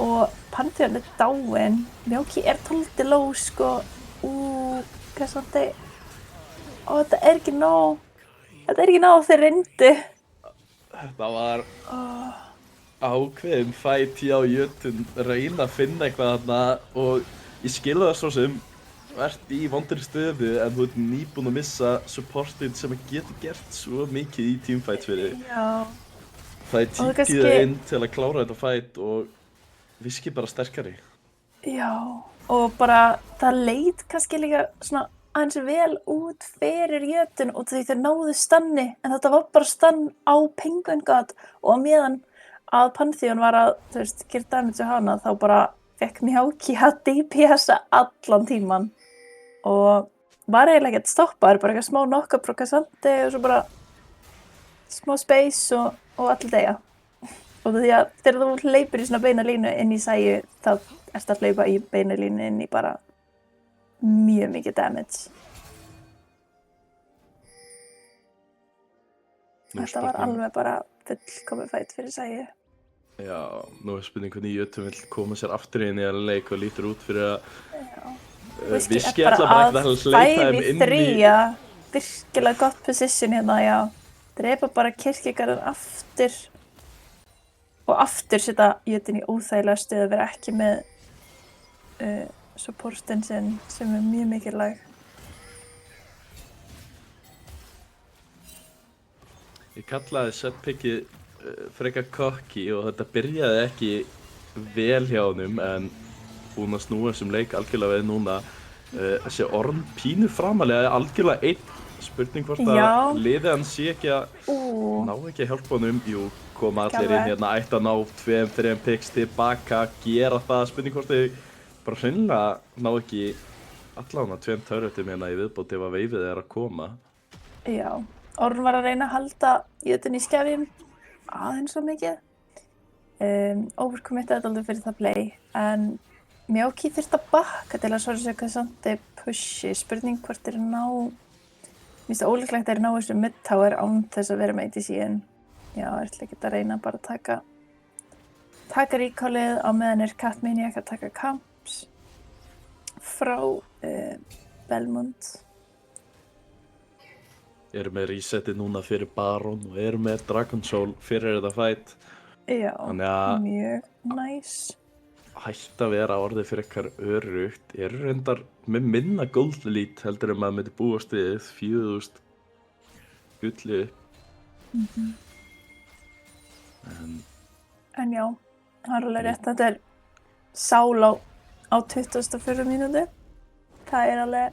og Pantheon er dáinn. Mjóki er tóldi low, sko. Hvað er svona þeir... þetta er ekki nóg. Þetta er ekki nóg þeir reyndu. Þetta var ákveðin fight hjá Jötun, reyna að finna eitthvað þarna og ég skilur það svo sem ert í vondri stöðu en þú ert nýbúin að missa supportið sem getur gert svo mikið í teamfight fyrir þig. Já. Það er tíkið inn til að klára þetta fight og Viski bara sterkari. Já, og bara það leit kannski líka svona aðeins vel út fyrir Jötun og því þeir náðu stanni en þetta var bara stann á Penguin God og meðan að Pantheon var að, þú veist, gera damage á hana þá bara fekk Mjóki að DPS-a allan tíman og var eiginlega ekkert stoppaður, bara eitthvað smá knock-up frá Cassandra og svo bara smá space og allir deyja. Og því að þegar þú hleypur í svona beina línu inn í sæju þá ertu að hleypa í beina línu inn í bara mjög mikið damage. Þetta var alveg bara fullkomið fight fyrir sæju. Já, nú er spurning hvernig Jötun vill koma sér aftur inn í að leik og lítur út fyrir að Viski ætla bara ekkert að hleypa þeim inn í... virkilega gott position hérna, já. Drepa bara Kirkjugarðinn aftur og aftur setja Jötun í óþægilega stöðu að vera ekki með supportin sinn sem er mjög mikilvæg. Ég kallaði setpickið frekar cocky og þetta byrjaði ekki vel hjá honum en búinn að snúa þessum leik algjörlega við núna. Þessi Orn pínu framalega er algjörlega einn spurning hvort að liðið hann sé ekki að ná ekki að hjálpa honum. Jú, koma allir inn hérna, ætti að ná 2-3 picks tilbaka, gera það, spurning hvort þau bara hreinlega ná ekki allan að 2 turretum hérna í viðbót ef að veifið er að koma. Já, Orn var að reyna að halda Jötun í skefjum aðeins svo mikið. Overcommittaði aldrei fyrir það play, en Mjóki þurfti að bakka til að Sorcerer Cassandra pushi. Spurning hvort þeir ná... Mér finnst það ólíklegt að þeir ná þessu mid-tower án þess að vera með ADC-in. Já, ætla ekki að reyna bara að taka recallið á meðan er Cat Maniac að taka camps frá Belmont. Eru með resetið núna fyrir Baron og eru með Dragon Soul fyrir þetta fight. Já, mjög nice. Hætt að vera orðið fyrir eitthvað örugt. Eru reyndar með minna gold elite heldur maður myndi búast við 4.000 gulli. En já, það er alveg rétt. Þetta er sál á 24 mínútu. Það er alveg...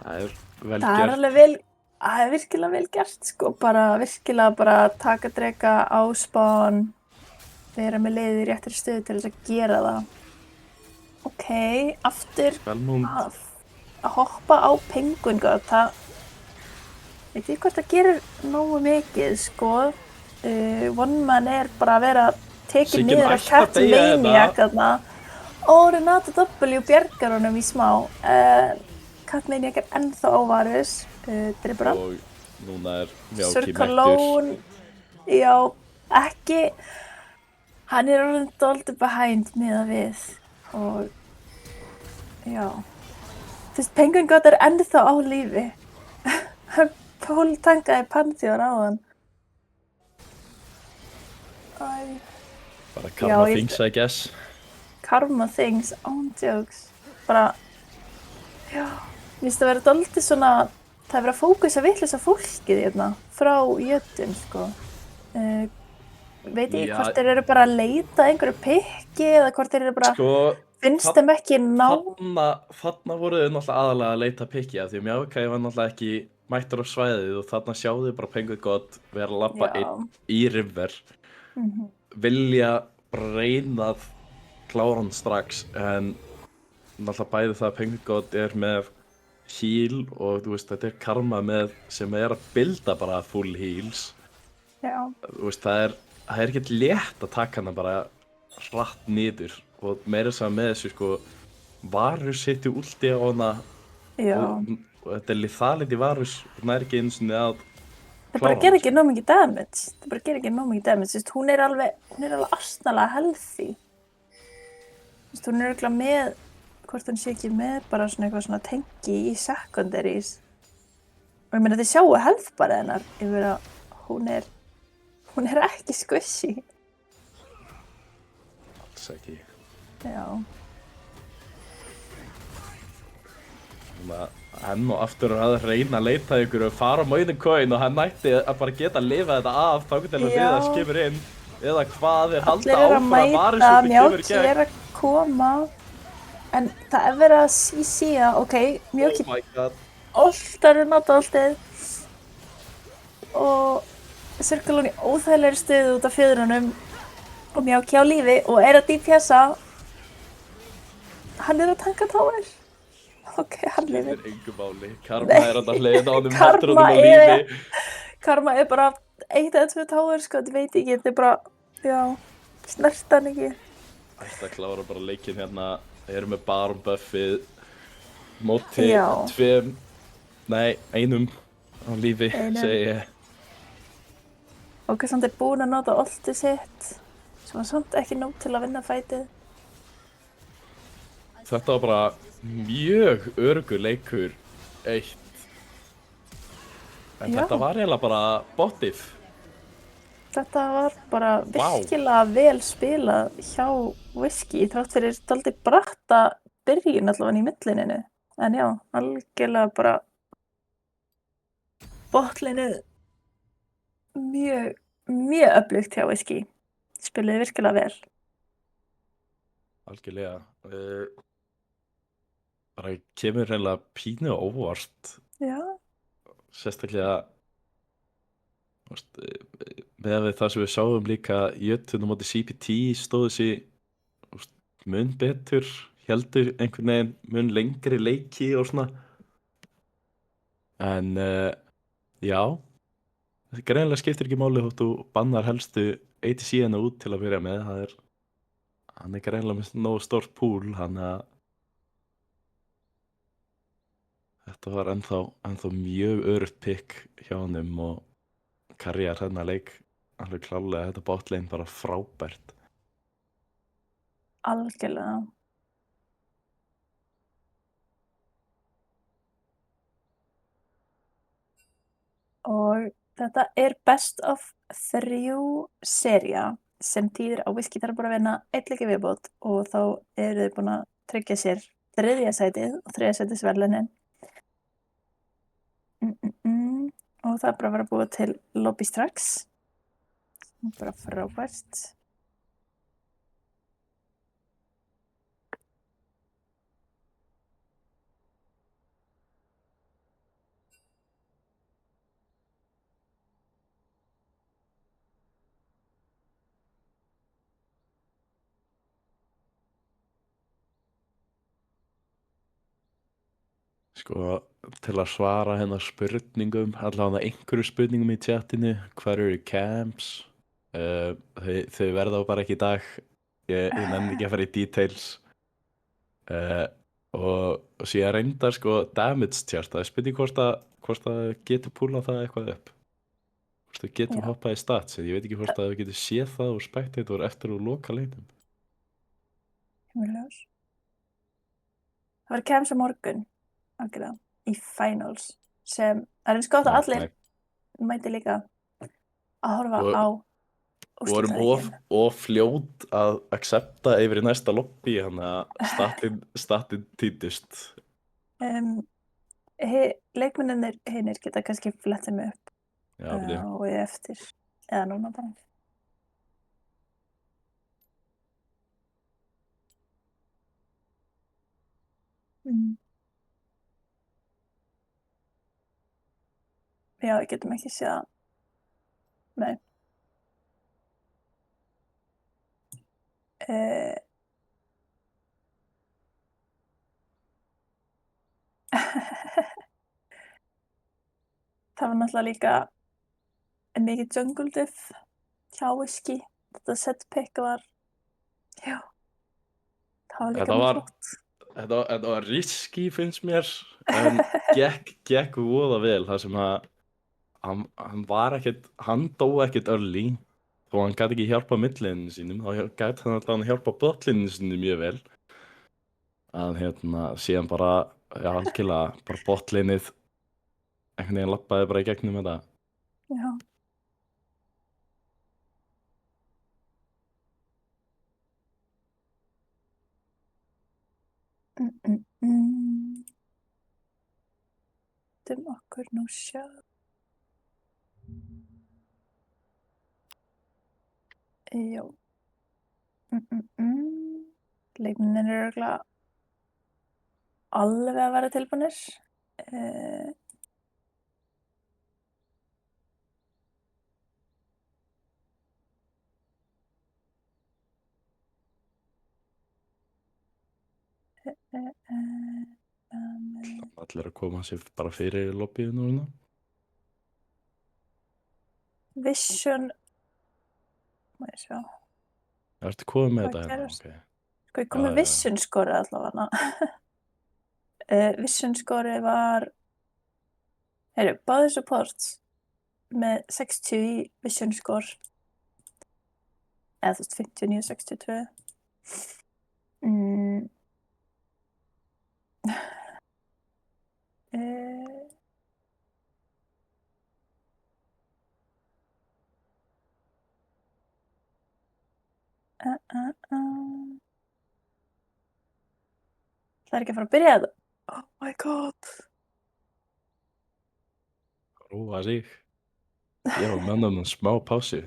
Það er vel gert. Það er alveg vel, það er virkilega vel gert, sko. Virkilega bara taka dreka á spawn, vera með liðið í réttri stöðu til þess að gera það. Ok, aftur að hoppa á Penguin God, það veit ég hvort það gerir nógu mikið, sko. One Man er bara að vera tekið niður af Cat Maniac þarna. Renata W bjargar honum í smá. Cat Maniac er ennþá á Varus, dripur hann. Og núna er Mjóki Surkalón, já, ekki, hann er orðinn dálítið behind miðað við og já, þú veist, Penguin God er ennþá á lífi. Hann póltankaði Pantheon á hann. Bara karma things, I guess. Karma things, on jokes, bara, já. Mér finnst það vera dálítið svona, það er verið að fókusa vitlausa fólkið hérna frá Jötun, sko. veit ég Já. hvort þeir eru bara að leita að einhverju pikki eða hvort þeir eru bara, Sko, finnst þeim ekki ná. þarna voru þau náttúrulega aðalega að leita pikki af því Mjávkai var náttúrulega ekki mættur á svæðið og þarna sjáðu bara Penguin God vera að labba einn í River, vilja bara reyna að klára hann strax, en náttúrulega bæði það að Penguin God er með heal og þú veist, þetta er Karma með sem er að builda bara full heals. Já, Þú veist, það er ekkert létt að taka hana bara hratt niður og meira þess að með þessu sko Varus setti últi á hana já. og þetta er lithality Varus og það er ekki eins og að Það bara gerir ekki nóg mikið damage. Það bara gerir ekki nóg mikið damage. Þú veist, hún er alveg astnalega healthy. Þú veist, hún er örugglega með, hvort hann sé ekki með bara svona eitthvað svona tengi í secondaries. Og ég meina þið sjáu health bara hennar yfir að hún er ekki squishy. alls ekki. Já. Þannig að hann og aftur að reyna að leita ykkur og fara á Moiden Coin og hann nætti að bara geta að lifa þetta af þá getur að liða skipur inn eða hvað er halda áfram að Varus út í kemur í gegn. Mjálki er að koma en það er verið að síja, ok, Mjálki alltaf er náttúrulega og Circle hún í óþægilegri stöðu út af fjöðrunum og Mjálki á lífi og er að DPS-a. Hann er að tanka tower. Ok, hann lifir. Það er engu máli. Karma er að hliðina á honum, heldur honum á lífi. Karma er bara 1 eða 2 tower, sko, þetta veit ekki, þetta er bara, já, snert hann ekki. Ætti að klára bara leikinn hérna, erum með Baron buffið, móti 1 á lífi, segi ég. Ok, samt er búinn að nota ultið sitt, sem var samt ekki nóg til að vinna fætið. Þetta var bara mjög öruggur leikur 1. En þetta var eiginlega bara bottif. Þetta var bara virkilega vel spilað hjá Whisky, þrátt fyrir dálítið bratta byrjun allavega í millininu. En já, algjörlega bara botlinnið mjög öflugt hjá Whisky. Spiluðu virkilega vel. Algjörlega. Bara kemur reynilega pínu á óvart. Já. Sérstaklega með það sem við sáum líka Jötun á móti CPT stóðu sig mun betur, heldur einhvern veginn mun lengri leiki og svona. En já, greinilega skiptir ekki máli þótt þú bannar helstu ADC-ina út til að byrja með. Hann er greinilega með nógu stórt pool, hann að þetta var ennþá mjög örugt pick hjá honum og Karriar hérna leik alveg klálega þetta botlane bara frábært. Algjörlega. Og þetta er best of 3 sería sem þýðir að Whisky þarf bara að vinna 1 leik í viðbót og þá eru þau búin að tryggja sér 3. sætið og 3. sætisverðlaunin. Og það er bara að vera búið til lobby strax. Bara frábært. Sko, til að svara hennar spurningum, allavega einhverju spurningum í chatinu, hvar eru camps? Þau verða bara ekki í dag, ég nenni ekki að fara í details. Og síðan reyndar sko damage chart, það er spurning hvort að getur púlað það eitthvað upp. Hvort þau getum hoppað í stats, ég veit ekki hvort að þau getur séð það úr spectator eftir að loka leiknum. Ljós. Það var camps á morgun. Algjörlega, í finals sem er eins gott að allir mæti líka að horfa á úrslitaleikinn. Vorum of fljót að accepta yfir í næsta lobby, þannig að statin týndist. Leikmennirnir hinir geta kannski flettið mig upp Já, og ég eftir, eða núna bara. Já, við getum ekki séð það. Nei. Það var náttúrulega líka mikið jungle diff hjá Whisky. Þetta set pick var, já, það var líka Þetta mjög var, flott. þetta var risky finnst mér, en gekk voða vel þar sem að hann var ekkert, hann dó ekkert early þó hann gæti ekki hjálpa millinu sínum, þá gæti hann alltaf hjálpa botlinu sínum mjög vel. Að síðan bara, já, algjörlega, bara botlinnið einhvern veginn lappaði bara í gegnum þetta. Já. Okkur nú sjá. Já. Leikmennir eru örugglega alveg að vera tilbúnir. Allir að koma sér bara fyrir lobbyið núna. Vision, má ég sjá. Ertu komið með Hvað þetta gerast? Okay. Sko, ég kom með Vision skorið allavega. Vision skorið var, báðir supports með 60 í Vision skor. Eða þú veist, 59, 62. Það er ekki að fara að byrja þetta. Oh my god. Róa sig. Gefa mönnum smá pásu.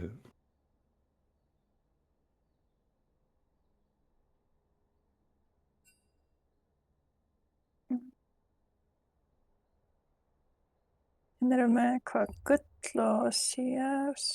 Hérna erum við hvað, gull og CS.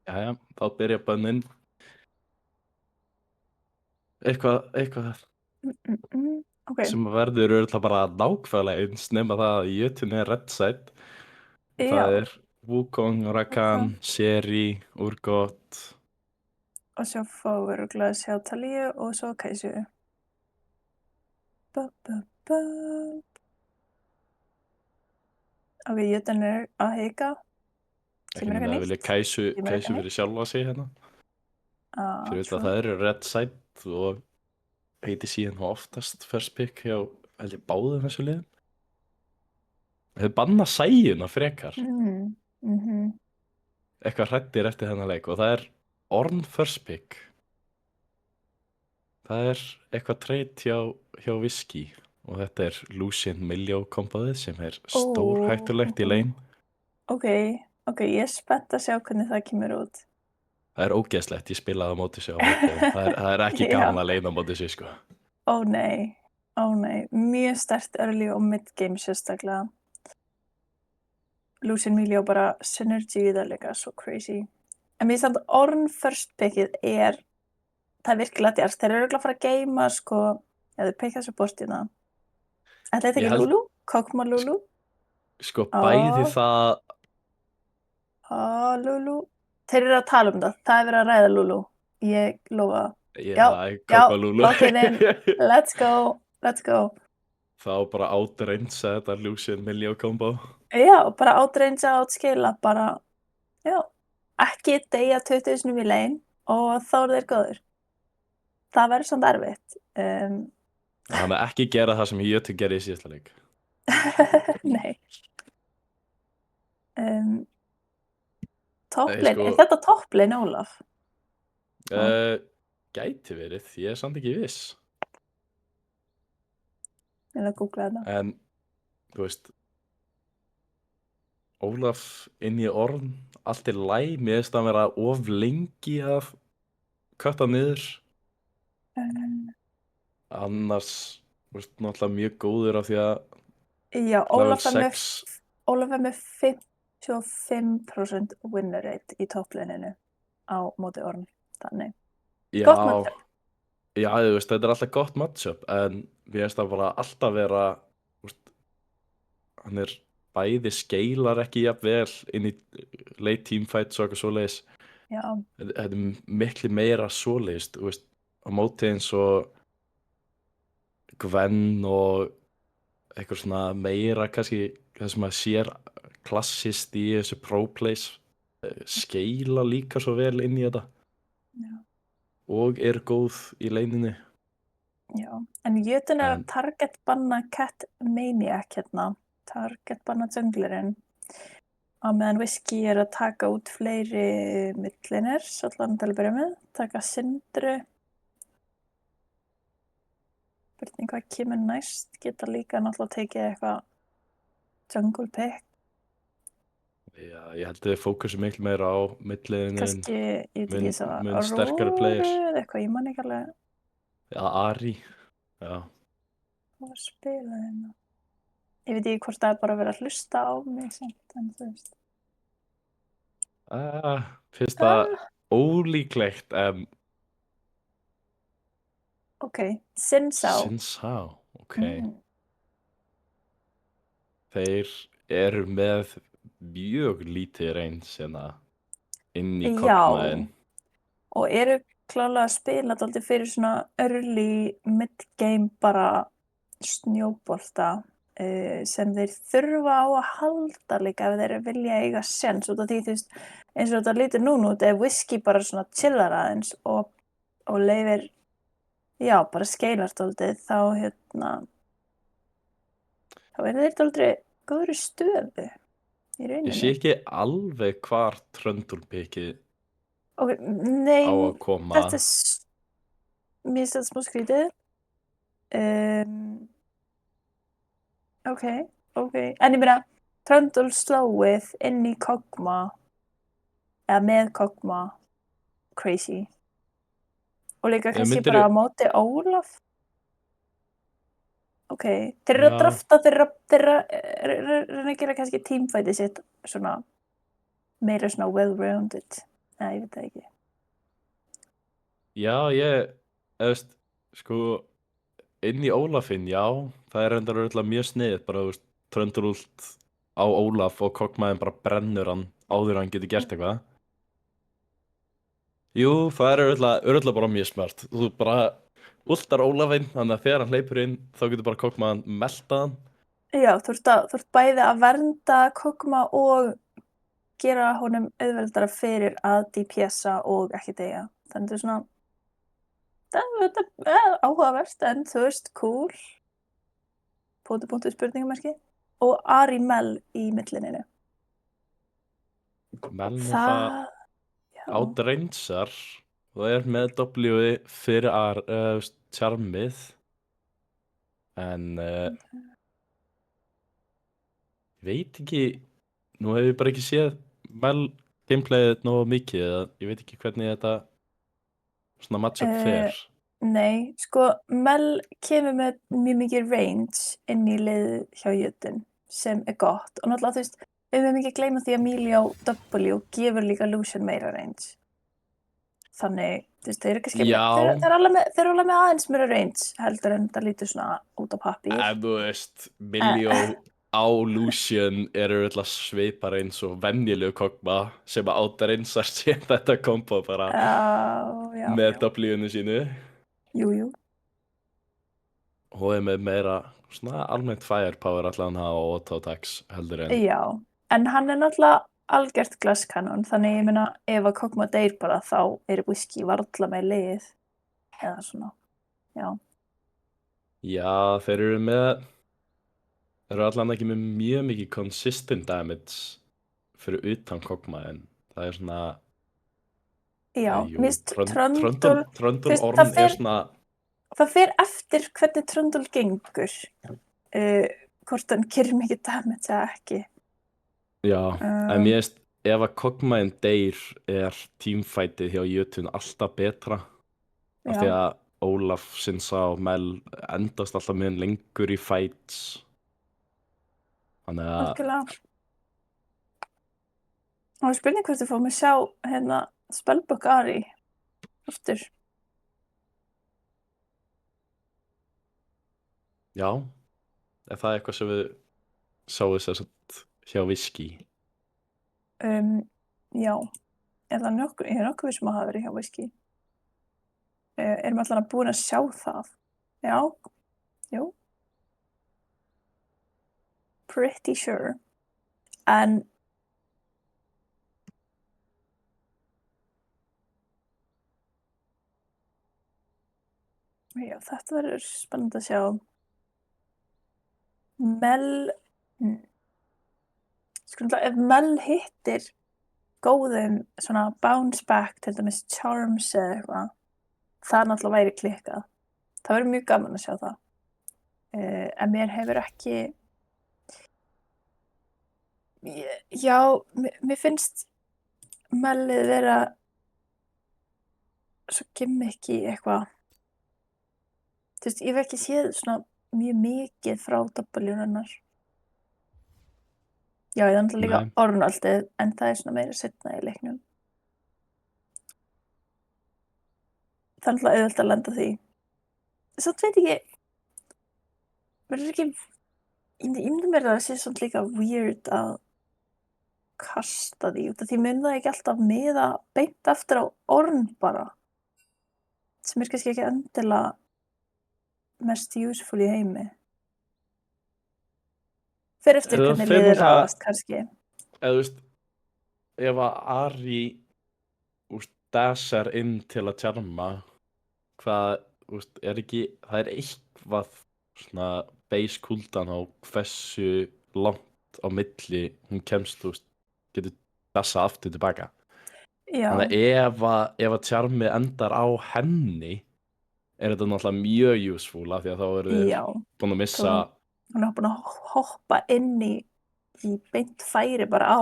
Jæja, þá byrja bönnin. Eitthvað Okay. sem verður örugglega bara nákvæmlega eins nema það að jötunni er red side. Það er Wukong, Rakan, Seri, Urgot. Og svo fáum við örugglega að sjá Talíu og svo Kai'Su. Ok, jötunni er að hika. Ekki með það að vilja Kai'Su fyrir sjálfa sig hérna. Fyrir þetta það eru red side og heiti síðan oftast first pick hjá held ég báðum þessu liðum. Þau banna sæjuna frekar. Eitthvað hræddir eftir þennan leik og það er Ornn first pick. Það er eitthvað trade hjá Whisky og þetta er Lucian Milljó komboðið sem er stórhættulegt í lane. Ok, ég er spennt að sjá hvernig það kemur út. Það er ógeðslegt, ég spilaði á móti sig á móti. Það er ekki gaman að leina á móti sig, sko. Ó nei, mjög sterkt early og mid-game sérstaklega. Lucian Milljó bara synergy í það líka, svo crazy. En mér finnst að Ornn first pickið það er virkilega djarft. Þeir eru örugglega að fara að geima, sko, ef þeir pikka supportina. Ætli þetta ekki Lulu? Kog'Maw Lulu? Sko, bæði það... Lulu. Þeir eru að tala um það. Það er verið að ræða Lulu. Ég lofa. Já, Kog'Maw Lulu. Lock it in. Let's go. Þá bara átreinsa þetta Lucian Milljó kombo. Já, bara átreinsa, átskila, bara, já. Ekki deyja 20 sinum í lane. og þá eru þeir góðir. Það verður samt erfitt. Þannig að ekki gera það sem Jötunn gerði í síðasta leik. Nei. Topplane, sko- er þetta topplane, Ólaf? Gæti verið, ég er samt ekki viss. Ég vil að googla þetta. En, þú veist, Ólaf inn í orn, allt er læg, mér finnst að vera of lengi að kötta niður. Annars, þú veist, náttúrulega mjög góður af því að Já, level Ólaf er með 6, Ólaf er með 55% winner rate í topplaneinu á móti orn. Þannig. já, Gott matchup. já, þú veist, þetta er alltaf gott matchup, en mér finnst það bara alltaf vera, þú veist, hann er bæði skeilar ekki jafn vel inn í late teamfights og eitthvað svoleiðis. Já, Þetta er miklu meira svoleiðis, þú veist, á móti eins og Gwen og eitthvað svona meira kannski það sem maður sér klassist í þessu pro plays skeila líka svo vel inn í þetta já, og er góð í leininu. já. En Jötunn er að En- target banna Cat Maniac hérna. Target banna junglerinn. Á meðan Whiskey er að taka út fleiri millinir, allan til að byrja með. Taka Syndru. Spurning hvað kemur næst. Geta líka náttúrulega tekið eitthvað jungle pick. Já, ég held að þið fókusu miklu meira á milliðinu Kannski, ég veit ekki þess að mun sterkari players. eða eitthvað, ég man ekki alveg Já, Ari. Já, hvað var spilað hérna. Ég veit ekki hvort það er bara að vera að hlusta á mig samt, en þú veist. finnst það ólíklegt en Ok, Sinsá. Sinsá, ok. Mm. Þeir eru með mjög lítið reyns hérna inn í Já, kognæðin. og eru klálega að spila dálítið fyrir svona early mid-game bara snjóbolta sem þeir þurfa á að halda líka ef þeir vilja eiga séns út af því, þú veist, eins og þetta lítur núna út ef Whiskey bara svona chillar aðeins og leyfir, já, bara skeilar dálítið, þá þá eru þeir dálítið góðri stöðu í rauninni. Ég sé ekki alveg hvar tröndulpikkið Ok, nei, á að koma. þetta er mér finnst þetta smá skrítið. Ok, en ég meina Tröndul slóið inn í Kog'Maw eða með Kog'Maw crazy og líka kannski myndirðu- bara á móti Ólaf. Ok, þeir eru að Já. drafta, þeir eru að gera kannski teamfightið sitt svona meira svona well-rounded. Nei, ég veit það ekki. Já, eða veist, sko, inn í Ólafinn, já, það er reyndar örugglega mjög sniðið, bara, þú veist, tröndurúlt á Ólaf og kokkmaðin bara brennur hann áður en hann getur gert eitthvað. Jú, það er örugglega bara mjög smart. Þú bara últar Ólafinn, þannig að þegar hann hleypur inn, þá getur bara kokkmaðin meltað hann. Já, þú ert bæði að vernda Kog'Maw og gera honum auðveldara fyrir að DPS-a og ekki deyja. Þannig það er svona þetta er áhugavert en þú veist, cool. Punktu spurningamerki. Og Ari Mel í millininu. Meln er Það, já. ádreinsar og er með W fyrir charmið. En veit ekki, nú hef ég bara ekki séð Mel gameplayið nógu mikið, eða ég veit ekki hvernig þetta svona matchup fer. Nei, sko, Mel kemur með mjög mikið range inn í lið hjá Jötunn sem er gott. Og náttúrulega, þú veist, við höfum ekki gleyma því að Emilio W gefur líka Lucian meira range. Þannig, þú veist, þeir eru kannski Já. þeir eru alveg með aðeins meira range heldur en það lítur svona út á pappír. En þú veist, Miljó á Lucian eru öll að svipar eins og venjulegu Kog'Maw sem að ádreinsar sér þetta kombo bara Já, með W-inu sínu Jú. og er með meira svona almennt firepower allan á auto-attacks heldur en Já, en hann er náttúrulega algjört glasskanon, þannig ég meina ef að Kogma deyr bara þá whisky varla með lið eða svona, já. Já, þeir eru allan ekki með mjög mikið consistent damage fyrir utan Kogma en það er svona, Já, jú, mér finnst Tröndul, Tröndul Orn svona, það fer eftir hvernig Tröndul gengur, hvort hann gerir mikið damage eða ekki. já, en mér finnst ef að Kogmain deyr er teamfightið hjá Jötun alltaf betra af því Já, að Ólaf, Sinsa og Mel endast alltaf mjög lengur í fights þannig að algjörlega. Og spurning hvort þið fáum að sjá hérna Spellbook Ari aftur. já, er það eitthvað sem við sáum þess að hjá Whisky? Já, ég er nokkuð viss um að hafa verið hjá Whisky. Erum allan búin að sjá það? Já, jú. Pretty sure. En já, þetta verður spennandi að sjá. Mel, sko náttúrulega ef Mel hittir góðum svona bounce back, til dæmis charms eða eitthvað, það náttúrulega væri klikkað. Það verður mjög gaman að sjá það. En mér hefur ekki, já, mér finnst Mellið vera svo gimmicky eitthvað. Þú veist, ég hef ekki séð svona mjög mikið frá W hennar. Já, ég er náttúrulega líka Nei. Ornaldið, en það er svona meira seinna í leiknum. Það er náttúrulega auðvelt að lenda því. Samt veit ekki, verður ekki, ég myndi mér að það sé svona líka weird að kasta því, út af því mun það ekki alltaf miða beint aftur á Orn bara, sem er kannski ekki endilega mest useful í heimi. Fer eftir Það hvernig fer liðir náttúrulega- ráðast kannski. eða þú veist, ef að Ari dasar inn til að tjarma, hvað, þú veist, það er eitthvað svona base cooldown á hversu langt á milli hún kemst, þú veist, getur dasað aftur tilbaka. Já, Þannig að ef að tjarmi endar á henni er þetta náttúrulega mjög useful af því að þá eru þeir já. búin að missa Hún er búin að hoppa inn í beint færi bara á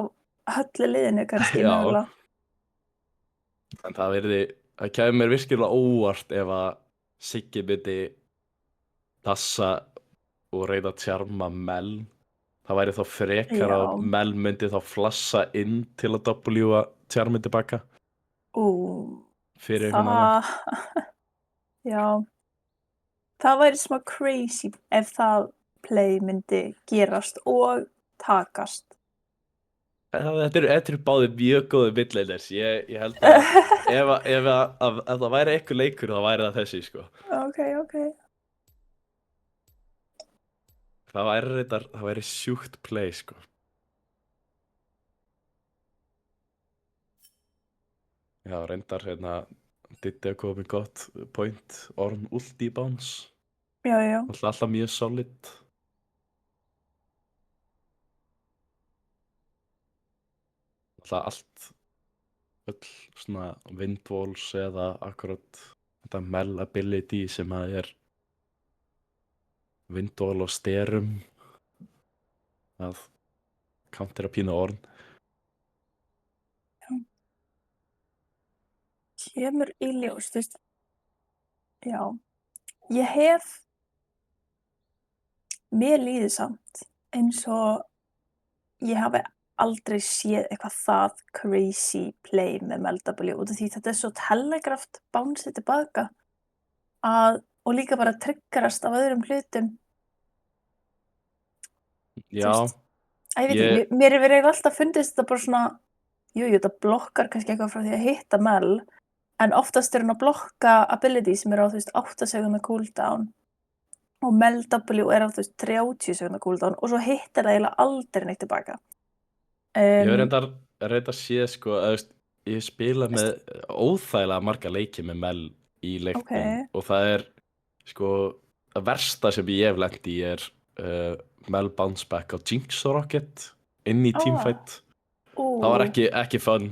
höllu liðinu kannski Já. mögulega. En það kæmi mér virkilega óvart ef að Siggi myndi dassa og reyna að tjarma Mel. Það væri þá frekar Já. að Mel myndi þá flassa inn til að W-a tjarmi tilbaka fyrir einhvern annan. Já, það væri smá crazy ef það play myndi gerast og takast. Þetta eru báðir mjög góði midlaners. Ég held að ef það væri eitthvað leikur þá væri það þessi, sko. Ok. Það væri sjúkt play, sko. Já, reyndar Diddi að koma með gott point, Orn ulti bounce. Já. Alltaf mjög solid. Alltaf öll svona windwalls eða akkurat þetta Mel ability sem að er windwall og sterum að countera pínu Orn. Kemur í ljós, þú veist. Já, mér líður samt eins og ég hafi aldrei séð eitthvað það crazy play með MLW út af því þetta er svo telegraft bouncið tilbaka og líka bara triggerast af öðrum hlutum. Já, Ég veit ekki, mér hefur eiginlega alltaf fundist þetta bara svona, jú, þetta blokkar kannski eitthvað frá því að hitta Mel, en oftast er hún að blokka ability sem er á 8 sekúndna cooldown og Mel W er á 30 sekúndna cooldown og svo hittir það eiginlega aldrei neitt tilbaka. ég hef reyndar reynda sé sko, ég spila með óþægilega marga leiki með Mel í leiknum og það er sko, það versta sem ég hef lent í er Mel bounce back á Jinx og Rocket inn í teamfight. Það var ekki fun.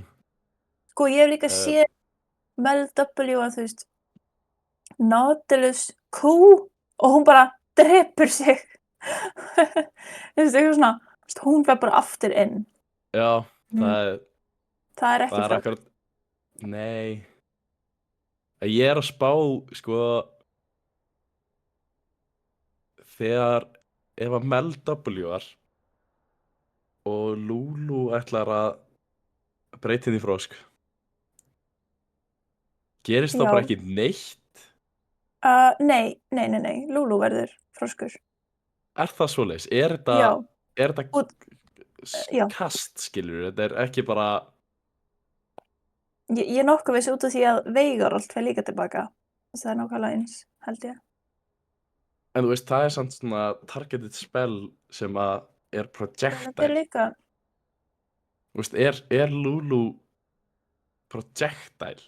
Sko, ég hef líka séð Mel W að þú veist Nautilus Q og hún bara drepur sig. Þú veist, eitthvað svona, hún fer bara aftur inn. Já, það er ekki það er akkurat, nei. Ég er að spá, sko, þegar ef að Mel W-ar og Lulu ætlar að breyta henni í frosk, gerist það bara ekki neitt? Nei, Lulu verður froskur. Er það svoleiðis? Er þetta kast, skilur? Þetta er ekki bara... Ég er nokkuð viss út af því að Veigarholt fer líka tilbaka. Það er nákvæmlega eins, held ég. En þú veist, það er samt svona targeted spell sem að er projectile. Þetta er líka... Þú veist, er Lulu projectile?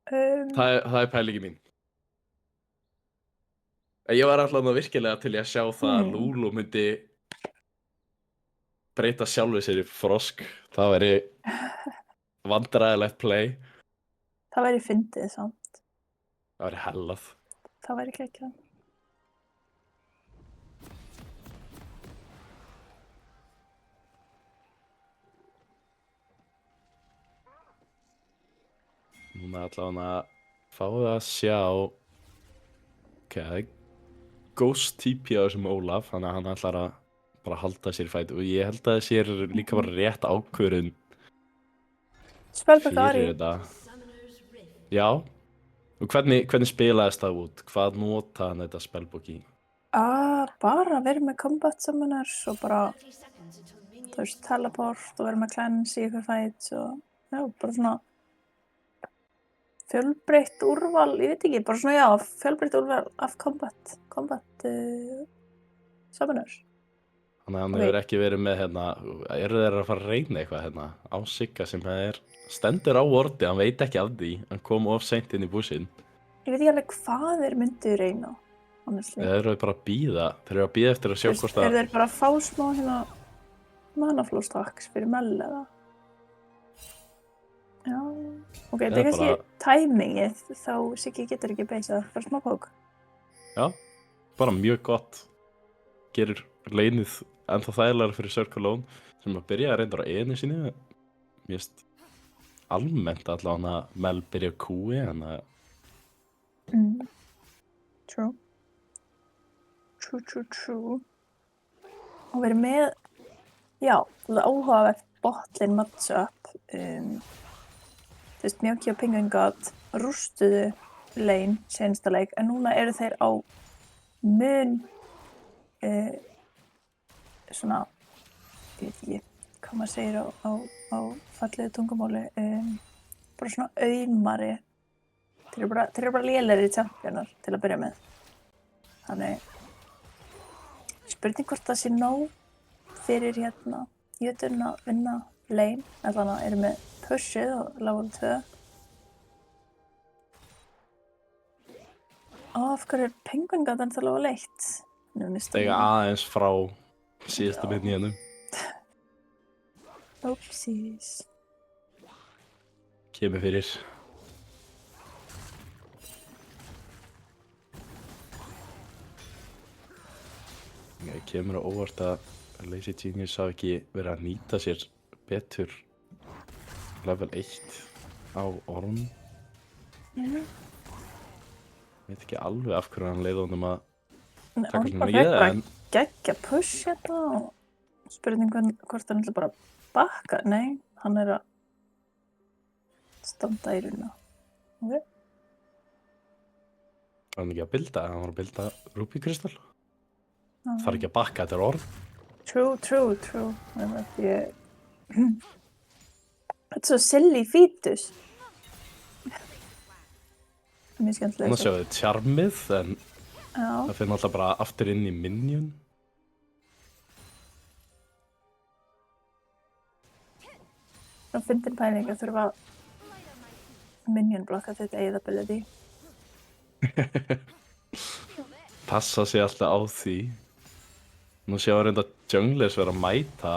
Það er pælingi mín. Ég var alltaf virkilega til að sjá það að Lulu myndi breyta sjálfu sér í frosk. Það væri vandræðilegt play. Það væri fyndið samt. Það væri hellað. Það væri geggjað. Núna allavega fáum við að sjá það er Ghost TP á þessum Ólaf, þannig að hann ætlar að bara halda sér í fæti og ég held að það sé líka bara rétt ákvörðun fyrir þetta. Já, og hvernig spilaðist það út? Hvað notaði hann þetta spellbook í? Bara vera með combat summoners og bara, þú veist, teleport og vera með cleanse í ykkur fights og já, bara svona fjölbreytt úrval, ég veit ekki, bara svona já, fjölbreytt úrval af combat summoners. Þannig að hann hefur ekki verið með hérna, eru þeir að fara að reyna eitthvað hérna á Sigga sem stendur á ordi, hann veit ekki af því, hann kom of seint inn í bussinn. Ég veit ekki alveg hvað þeir myndu reyna, honestly. Þeir eru bara að bíða, þeir eru að bíða eftir að sjá hvort að... Eru þeir bara að fá smá hérna manaflóstaks fyrir Mel eða? Já, ok, þetta er kannski tæmingið, þá Siggi getur ekki beysað, bara smá pók. Já, bara mjög gott. Gerir leynið ennþá þægilegra fyrir Circle Lone, sem að byrja að reynda á einu sinni. Mér finnst almennt allavega að Mel byrja á Q-i, en að... True. Og verið með, já, það er áhugavert botlane matchup. Þú veist, Mjóki og Penguin God rústuðu lane seinasta leik, en núna eru þeir á mun svona, ég veit ekki hvað maður segir á fallegu tungumáli, bara svona aumari. Þeir eru bara lélegri championar til að byrja með. Þannig, spurning hvort það sé nóg fyrir hérna jöturinn að vinna lane, en þannig að eru með pushið og level 2. Af hverju er Penguin God ennþá level 1? Stega aðeins frá síðasta byrni hérna. Oopsies. Kemur fyrir. Ég kemur á óvart að Lazy Genius hafi ekki verið að nýta sér betur level 1 á Orm. Ég veit ekki alveg af hverju hann leiði honum að taka svona mikið, en... Geggja push hérna og spurning hvort hann ætla bara að bakka. Nei, hann er að standa í runa. Ok. Var hann ekki að builda? Hann var að builda Ruby Crystal. Þarf ekki að bakka, þetta er Orm. True. Þetta er svo silly fetus. Mjög skemmtilega. Þannig að sjáðu charmið, en já. Það fyrir náttúrulega bara aftur inn í minion. svona fyndin pæling að þurfa minion blokka þetta eigið ability. Passa sig alltaf á því. Nú séu að reynda junglers vera að mæta.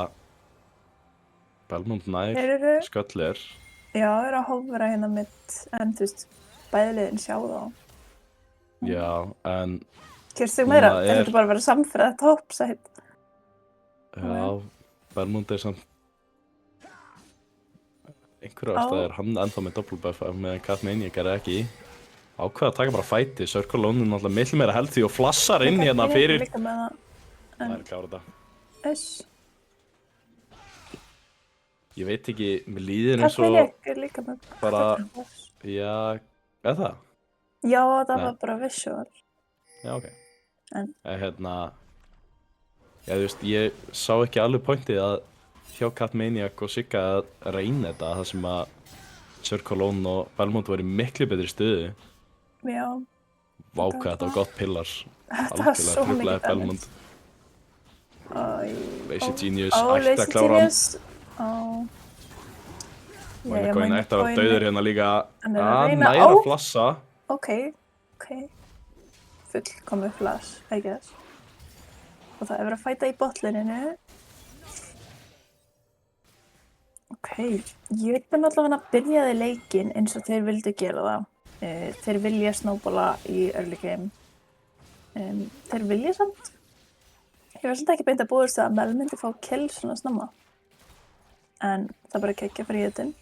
Belmont nær, Þeir eru, Sköller. já, eru að hófra hérna mitt, en þú veist, bæðliðin sjá þá. Já, en Kjörstu meira, Núna þetta er bara að vera samferða topside. já, Belmont er samt einhverju Á. ástæður hann ennþá með doppelbuff meðan Katmania gerði ekki. Ákveða að taka bara fæti. Circle Lone er náttúrulega miklu meira healthy og flassar inn hérna fyrir. Líka með það, Það er klára þetta. þess. Ég veit ekki, mér líður eins Katmini og er líka með bara, Flash. já, eða það? Já, það Nei. var bara visual. Já, ok. En- Hérna, já, þú veist, ég sá ekki alveg pointið að hjá Katmaniac og Sigga að reyna þetta, það sem að Circle Lone og Belmont var í miklu betri stöðu. Já, Vá, Þetta hvað var þetta var gott pillars. þetta var svo mikið truflaði Belmont. Lazy Genius ætti að klára hann. Minecoin ætti að vera dauður hérna líka. Hann er að Hann reyna næra á- að flassa. Ok. Fullkomið flash, I guess. Og það er verið að fæta í botlininu. Ok, ég vil allavega að byrjaði leikinn eins og þeir vildu gera það. Þeir vilja snowballa í early game. Þeir vilja samt. Ég var svolítið ekki beint að búast að Mel myndi fá kill svona snemma. En það bara kekkja fríðutinn.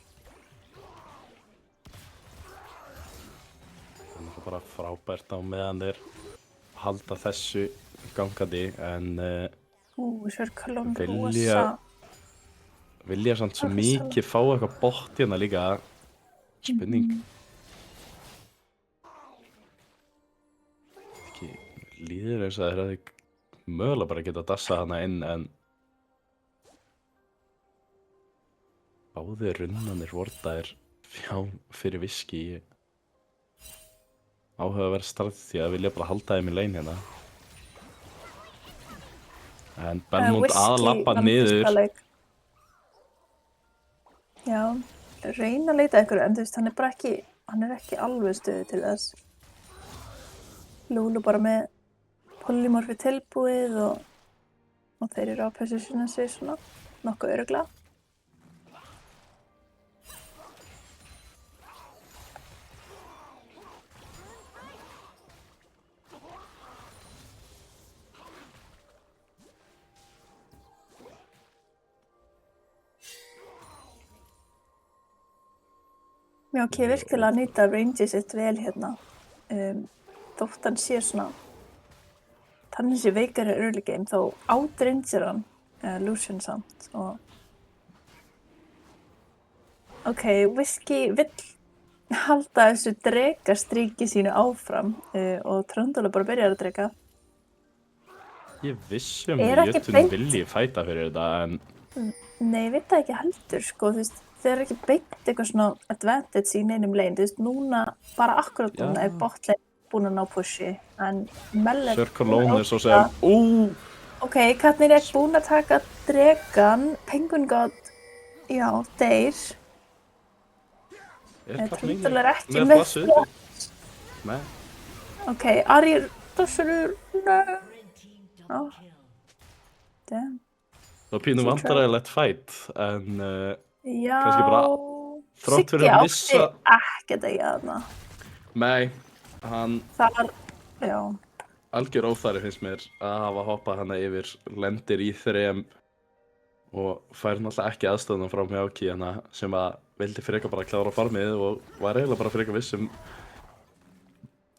Það er bara frábært á meðan þeir halda þessu gangandi en Sörkalón Vilja- vilja samt svo Rosalega. mikið fá eitthvað bótt hérna líka. Spurning. Ekki líður eins og þeir hefði mögulega bara getað dassað hana inn en báðir runnanir vortaðir fyrir viski. Áhugaverð strategi að vilja bara halda þeim í lein hérna. En Belmont að labba niður. Já, reyna að leita ykkur, en þú veist, hann er ekki alveg stöðu til þess. Lulu bara með polymorfi tilbúið og þeir eru á positiona sig svona nokkuð örugglega. Já, ok, virkilega að nýta rangeið sitt vel hérna. Þótt hann sé svona, þannig sé veikari early game, þá outrangear hann Lucian samt. Ok, Whiskey vill halda þessu drekastríki sínu áfram og Trundle bara byrjar að dreka. Ég vissum Er að ekki Jötunn beint- vilji fæta fyrir þetta en Nei, ég veit það ekki heldur, sko, þú veist, þeir eru ekki beint eitthvað svona advantage í neinum lane, þú veist, núna, bara akkurat núna Já. er botlane búin að ná pushi, en Mel er Circle búin að Lone er svo ákveða- sem Ok, Katnir er búin að taka dregan, Penguin God, já, deyr. Trundle er ekki með flassu. Nei, Ok, Arir, þessur, nei. Já. Damn. það var pínu Svo vandræðilegt fætt en Já, Kannski bara þrátt fyrir Siggi að átti missa- ekkert að gera þarna. nei, hann Það var, já, algjör óþæri finnst mér að hafa hoppað hana yfir, lendir í þrem og fær náttúrulega ekki aðstöðunum frá Mjauki hana sem að vildi frekar bara klára farmið og var eiginlega bara frekar vissum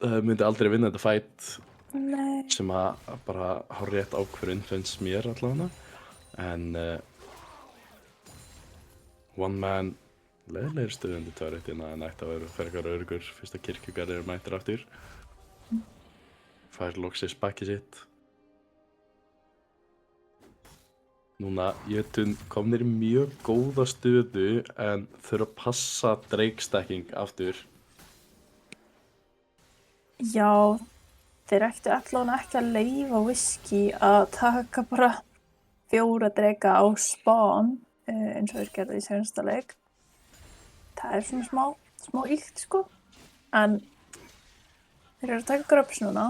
myndi aldrei vinna þetta fætt nei. sem að bara hár rétt ákvörðun finnst mér allavega en one man leiðilegir stöðundi törriðina en ætti að vera frekar örgur fyrst að kirkjugarðir mættir aftur fær loksis bakkið sitt. Núna Jötunn komnir í mjög góða stöðu en þurfa að passa Drake-stacking aftur. Já, þeir ættu allavega ekki að leyfa Whiskey að taka bara 4 drega á spawn eins og þeir gerðu í senasta leik. það er svona smá íkt, sko. En þeir eru að taka gröps núna.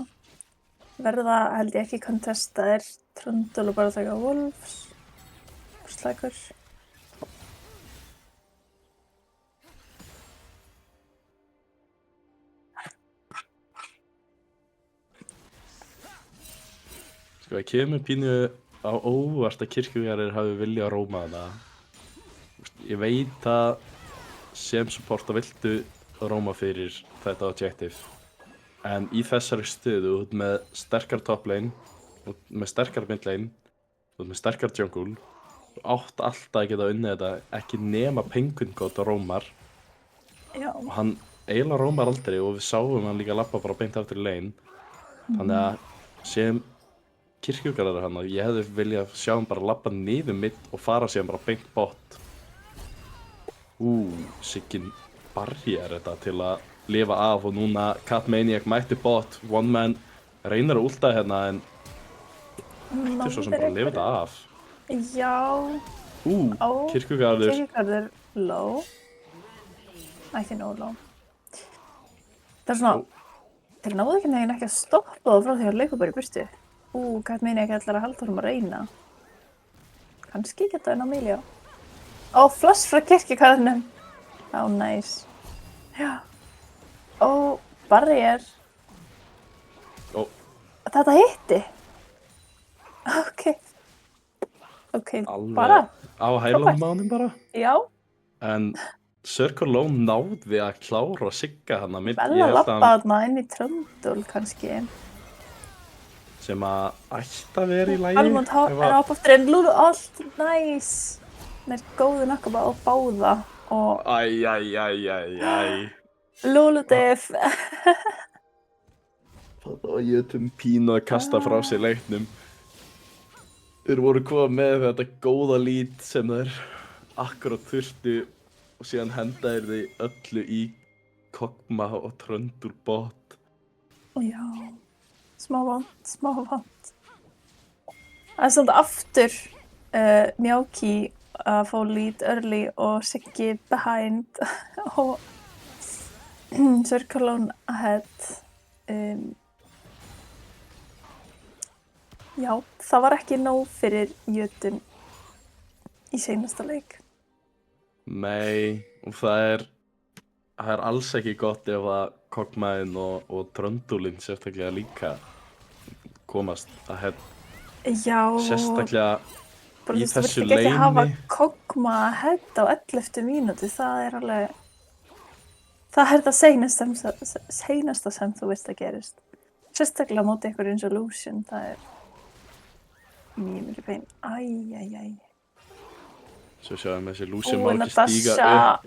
Verða held ég ekki contestaðir. Trundle og bara að taka Wolves. Slækur. Sko, það kemur pínu á óvart að kirkjugarðir hafi viljað róma þarna. Ég veit að sem support að viltu róma fyrir þetta objective. En í þessari stöðu, út með sterkar top lane, út með sterkar mid lane, út með sterkar jungle, átt alltaf að geta unnið þetta, ekki nema Penguin God rómar. Já. Og hann eiginlega rómar aldrei og við sáum hann líka labba bara beint aftur í lane. Þannig að sem kirkjugarðar hann, ég hefði viljað sjá hann bara labba niður mid og fara síðan bara beint bot. Sikkin barrier þetta til að lifa af og núna Catmaniac mætti bot, one man reynir að últa hérna en þetta svo sem bara að lifa þetta af. Já. Kirkjugarður. Kirkjugarður low. Ekki nóg low. Það er svona, þeir náðu ekki að stoppa það frá því að leikur bara í burtu. Catmaniac ætlar að halda honum að reyna. Kannski geta það inn á Emilio. Flash frá kirkjugarðinum. Nice. Já. Barrier. Þetta hitti. Ok, bara. Á hælunum á honum bara. Já. En Circle Lone náði að klára Sigga hann að Vel að labba þarna inn í Trundle kannski. Sem að ætti að vera í lagi. Almond er á aftur en Lulu allt nice. Hann er góður nokkuð bara á báða og Lulu diff. Það var jötum pínu að kasta frá sér leiknum. Þeir voru komið með þetta góða lead sem þeir akkurat þurftu og síðan henda þeir þau öllu í Kog'Maw og Trundle bot. Já, smá vant. Það er svolítið aftur Mjauki að fá lead early og Siggi behind og Circle Lone ahead. Já, það var ekki nóg fyrir Jötun í seinasta leik. Nei, og það er alls ekki gott ef að Kog'Mawinn og Trundleinn sérstaklega líka komast ahead. Já. Sérstaklega í þessu leini. Þú vilt ekki hafa Kog'Maw ahead á 11. mínútu, það er alveg... Það er það seinasta sem þú veist að gerist. Sérstaklega móti ykkur eins og Lucian, það er mjög mikið pein. Æ. Svo sjáum þessi Lucian má ekki stíga upp.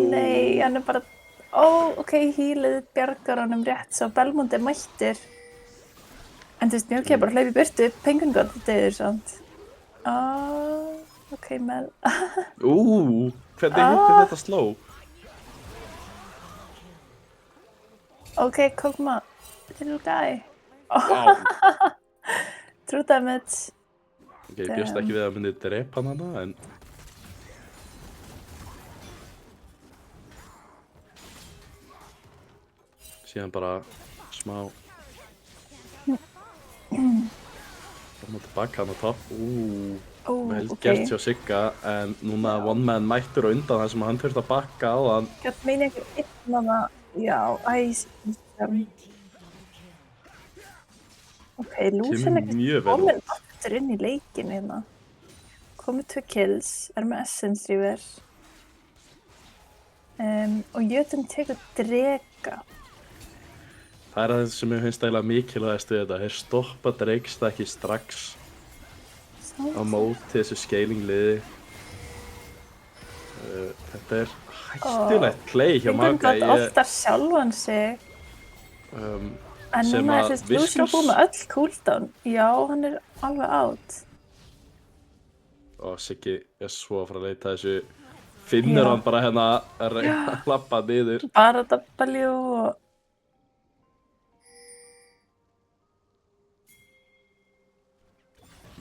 Nei, hann er bara... healið bjargar honum rétt, svo Belmont er mættir. En þú veist, Mjauki er bara hleyp í burtu, Penguin God deyður samt. Með... Hvernig hitti þetta sló? Kog'Maw, little guy. True damage. Ég bjóst ekki við að myndi drepa hann hana, en... Síðan bara smá... Fram og tilbaka hann á topp. Vel gert hjá Sigga, en núna one man mættur á undan það sem hann þurfti að bakka á hann. Gætt meina ekki einn hana, já, Lucian er ekki komin aftur inn í leikin hérna. Komið 2 kills, er með Essence River. Og Jötun tekur drega. Það er það sem ég finnst eiginlega mikilvægast við þetta. Þeir stoppa Drakestaki strax á móti þessu scaling liði. Þetta er hættulegt play hjá Mauga. Penguin God oftar sjálfan sig. En núna er þessi Lucian búið með öll cooldown. Já, hann er alveg out. Og Siggi er svo að fara að leita þessu. Finnur hann bara hérna að reyna að lappa niður. Bara W og...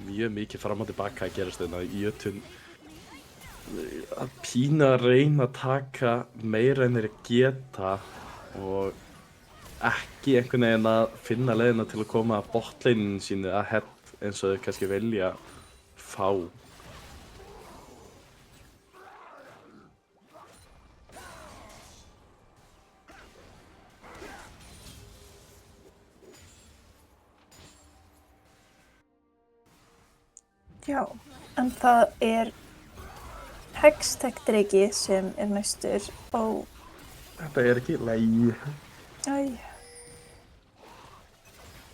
Mjög mikið fram og tilbaka að gerast þetta. Jötun að pína að reyna að taka meira en þeir geta og ekki einhvern veginn að finna leiðina til að koma að botleinin sínu að hett eins og þau kannski velja fá. Já, en það Hextech-dreki sem næstur og... Þetta ekki í lagi. Æ.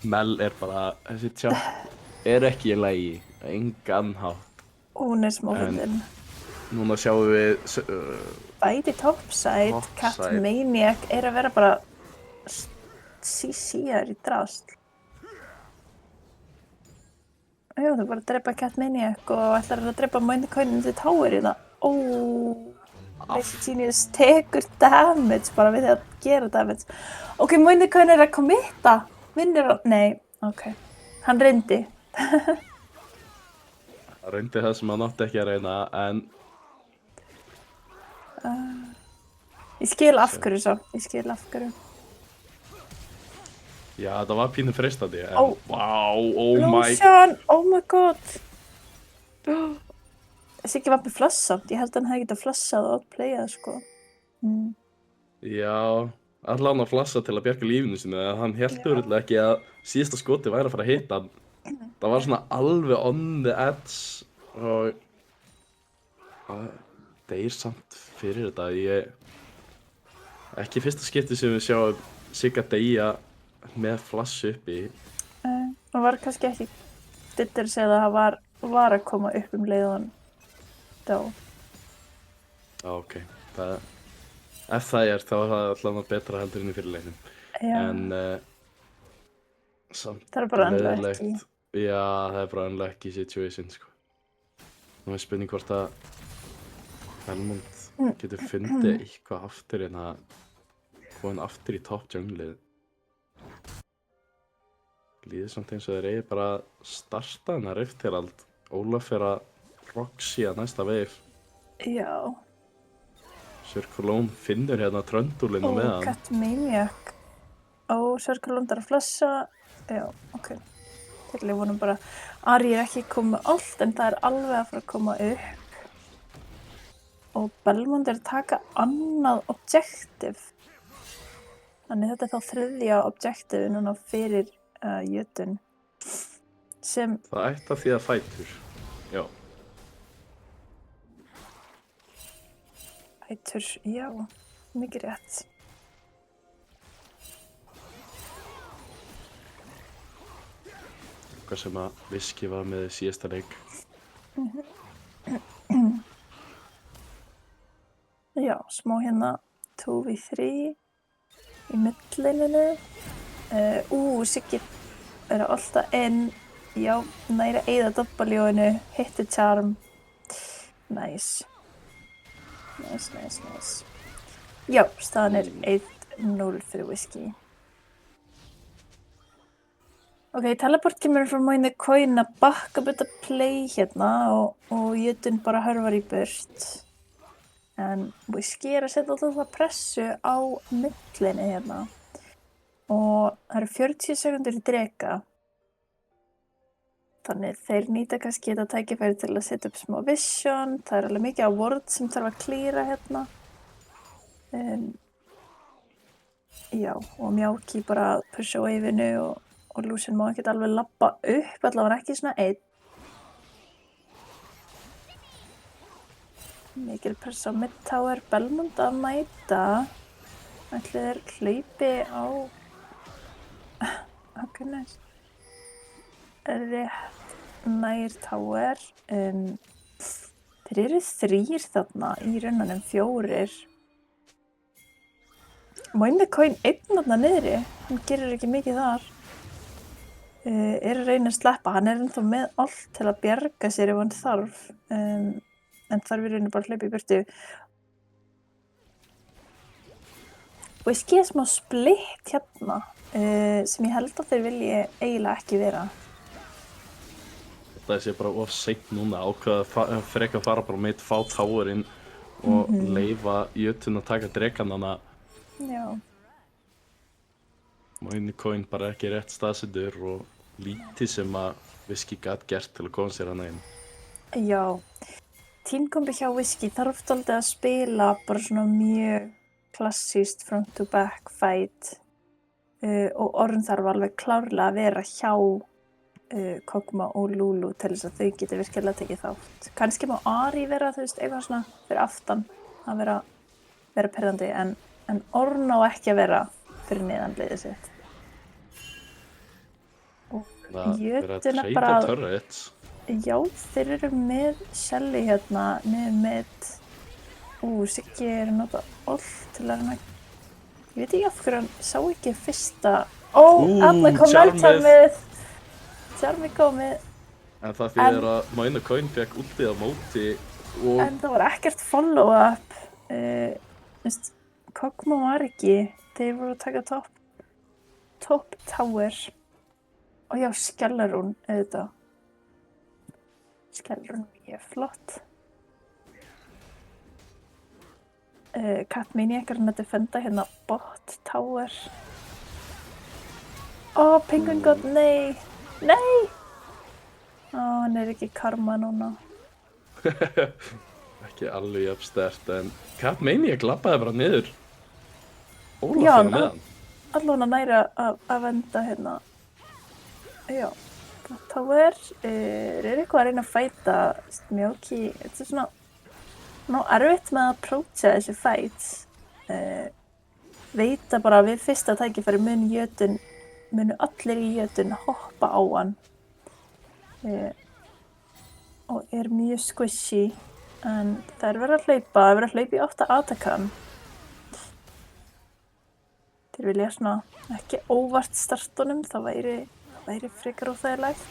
Mel bara, þessi tjátt ekki í lagi, engan hátt. Hún smá fyndin. Núna sjáum við... Bæði Topside, Catmaniac að vera bara CC-ar í drast. Já, þau bara drepa Catmaniac og ætlar að drepa Moincoin til Tower í það. Lazy Genius tekur damage bara við því að gera damage. Ok, Moincoin að committa. Vinnur hann? Nei, ok. Hann reyndi. Hann reyndi það sem hann átti ekki að reyna, en... Ég skil af hverju svo. Ég skil af hverju. Já, þetta var pínu freistandi, en... Lucian, oh my god. Siggi var með flassamt. Ég held að hann hefði getað flassað og outplayað, sko. Já, allan að flassa til að bjarga lífinu sínu, en hann hélt örugglega ekki að síðasta skoti væri að fara að hitta hann. Það var svona alveg on the edge og... Það deyr samt fyrir þetta. Ekki fyrsta skipti sem við sjáum Sigga deyja með flass uppi. Það var kannski ekki dittir segja að það var að koma upp leiðan dó. Já, ok. Ef það þá er það allavega betra heldur inn í fyrirleiknum. Já. En samt það bara unlucky. Já, það er bara unlucky situation, sko. Nú er spurning hvort að Belmont getur fundið eitthvað aftur en að koma aftur í top junglið. Líður samt eins og þeir eigi bara að starta hennar Rift Herald. Ólaf að Roxy að næsta wave. Já. Circulone finnur hérna tröndúlinu með hann. Catmaniac. Circulone að flassa. Já, ok. Til ég vonum bara Ari ekki komið allt en það alveg að fara að koma upp. Og Belmont að taka annað objective. Þannig þetta þá þriðja objective núna fyrir Jötun. Sem... Það ætti að því að fætur. Já. Fætur, já. Mikið rétt. Hvað sem að Viski var með síðasta leik. Já, smá hérna 2v3 í millininu. Siggi alltaf inn. Já, næri að eyða W-inu, hitti charm. Nice. Nice. Já, staðan 1-0 fyrir Viski. Ok, teleport kemur frá Moincoin að bakka betta play hérna og Jötun bara hörfar í burt. En Viski að setja alltaf pressu á millinni hérna. Og það eru 40 sekundur í dreka. Þannig þeir nýta kannski þetta tækifæri til að setja upp smá vision. Það alveg mikið á ward sem þarf að klíra hérna. Já, og Mjáki bara pusha waveinu og Lucian má ekkert alveg labba upp, allavega ekki svona einn. Mikil pressa á mid-tower, Belmont að mæta. Ætli þeir hlaupi á... Ok, nice. Rétt nær tower. Þeir eru 3 þarna í raunanum 4. Moincoin 1 þarna niðri. Hann gerir ekki mikið þar. Að reyna að sleppa. Hann ennþá með allt til að bjarga sér ef hann þarf. En þarf í rauninu bara að hlaupa í burtu. Viski smá splitt hérna. Sem ég held að þeir vilji eiginlega ekki vera. held að það sé bara of seint núna ákveða freka að fara bara mitt, fá towerinn og leyfa jötun að taka drekanana. Já. Moinikoin bara ekki rétt staðsettur og lítið sem að Whisky gat gert til að koma sér hana inn. Já. Teamkombi hjá Whisky þarf dálítið að spila bara svona mjög klassískt front to back fight og Ornn þarf alveg klárlega að vera hjá Kog'Maw og Lulu til þess að þau geti virkilega tekið þátt. Kannski má Ahri vera, þú veist, eitthvað svona fyrir aftan að vera pirrandi en Ornn á ekki að vera fyrir neðan liðið sitt. Og jötun er bara turret. Já, þeir eru með Shelly hérna, niður með Siggi er að nota ult til að reyna. Ég veit ekki af hverju hann sá ekki fyrsta. Þarna kom Charmið. Charmið komið. En það fyrir að Moinikoin fekk ultið á móti og... En það var ekkert follow-up. Kog'Maw var ekki. Þeir voru að taka top tower. Og já, Skellarún auðvitað. Skellarún mjög flott. Catmaniac er að defenda hérna bot tower. Penguin God, nei! Nei! Hann er ekki karma núna. Ekki alveg jafn sterkt, en Catmaniac lappaði bara niður. Ólafsson með hann. Allavega næri að venda hérna. Já, bot tower. Er eitthvað að reyna að fæta Mjóki? Þetta er svona erfitt með að approacha þessi fights. Veita bara við fyrsta tækifæri munu allir í jötun hoppa á hann. Og er mjög squishy. En það er verið að hlaupa í 8 Atakan. Þeir vilja svona ekki óvart startunum, það væri frekar óþægilegt.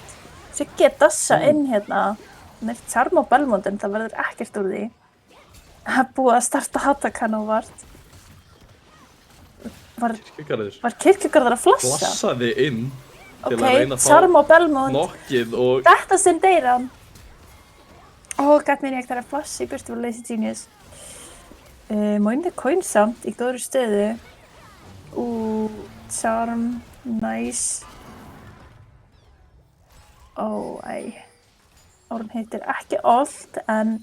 Siggi er dassa inn hérna. Hann er Charm á Belmont en það verður ekkert úr því. Það er búið að starta Atakan óvart. Var Kirkjugarður að flassa? Flassaði inn til að reyna að Charm á Belmont. Nokkið og... Þetta sem deyr hann. Catmaniac þarf að flassa í burtu og Lazy Genius. Moinikoin samt í góðri stöðu. Charm, nice. Ornn heitir ekki ult en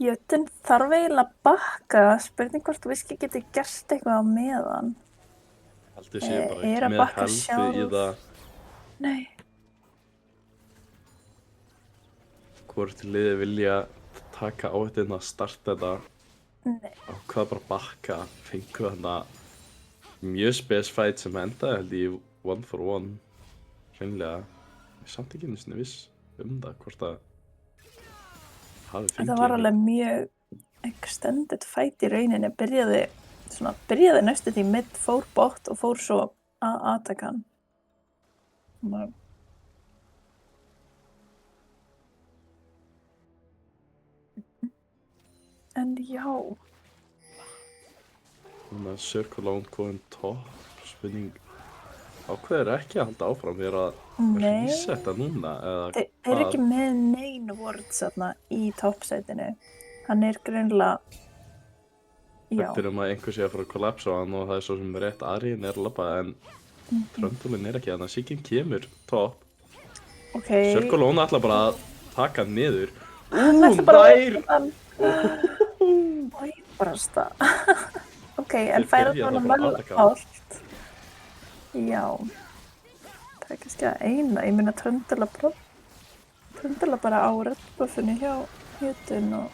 jötun þarf eiginlega að bakka. Spurning hvort Whisky geti gert eitthvað á meðan. Haldið sé bara Er ekki að með bakka helfi í sjálf? það. Nei. Hvort liðið vilja taka áhættuna að starta þetta. Nei. Hvað bara bakka. Fengu þarna mjög spes fight sem endaði held í 1-for-1. Hreinlega. Ég samt ekki einu sinni viss það hvort það hafi fengið. Það var alveg mjög extended fight í rauninni. Byrjaði næstu því mid, fór bot og fór svo að Atakan. En já. Núna Circle Lone komin topp. Spurning ákveður ekki að halda áfram þér að resetta núna eða Þeir eru ekki með nein words þarna í toppsætinu. Hann er greinilega Þetta að einhver sé að fara að kollapsa á hann og það er svo sem rétt Ahriinn er að labba en Tröndulinn er ekki þannig að Sigyn kemur topp. Circle Lone ætla bara að taka hann niður. Nær! Barasta. En færa þannig vel allt. Já. Það er kannski að eina. Ég meina Tröndula bara á Red Buffinu hjá jötun og...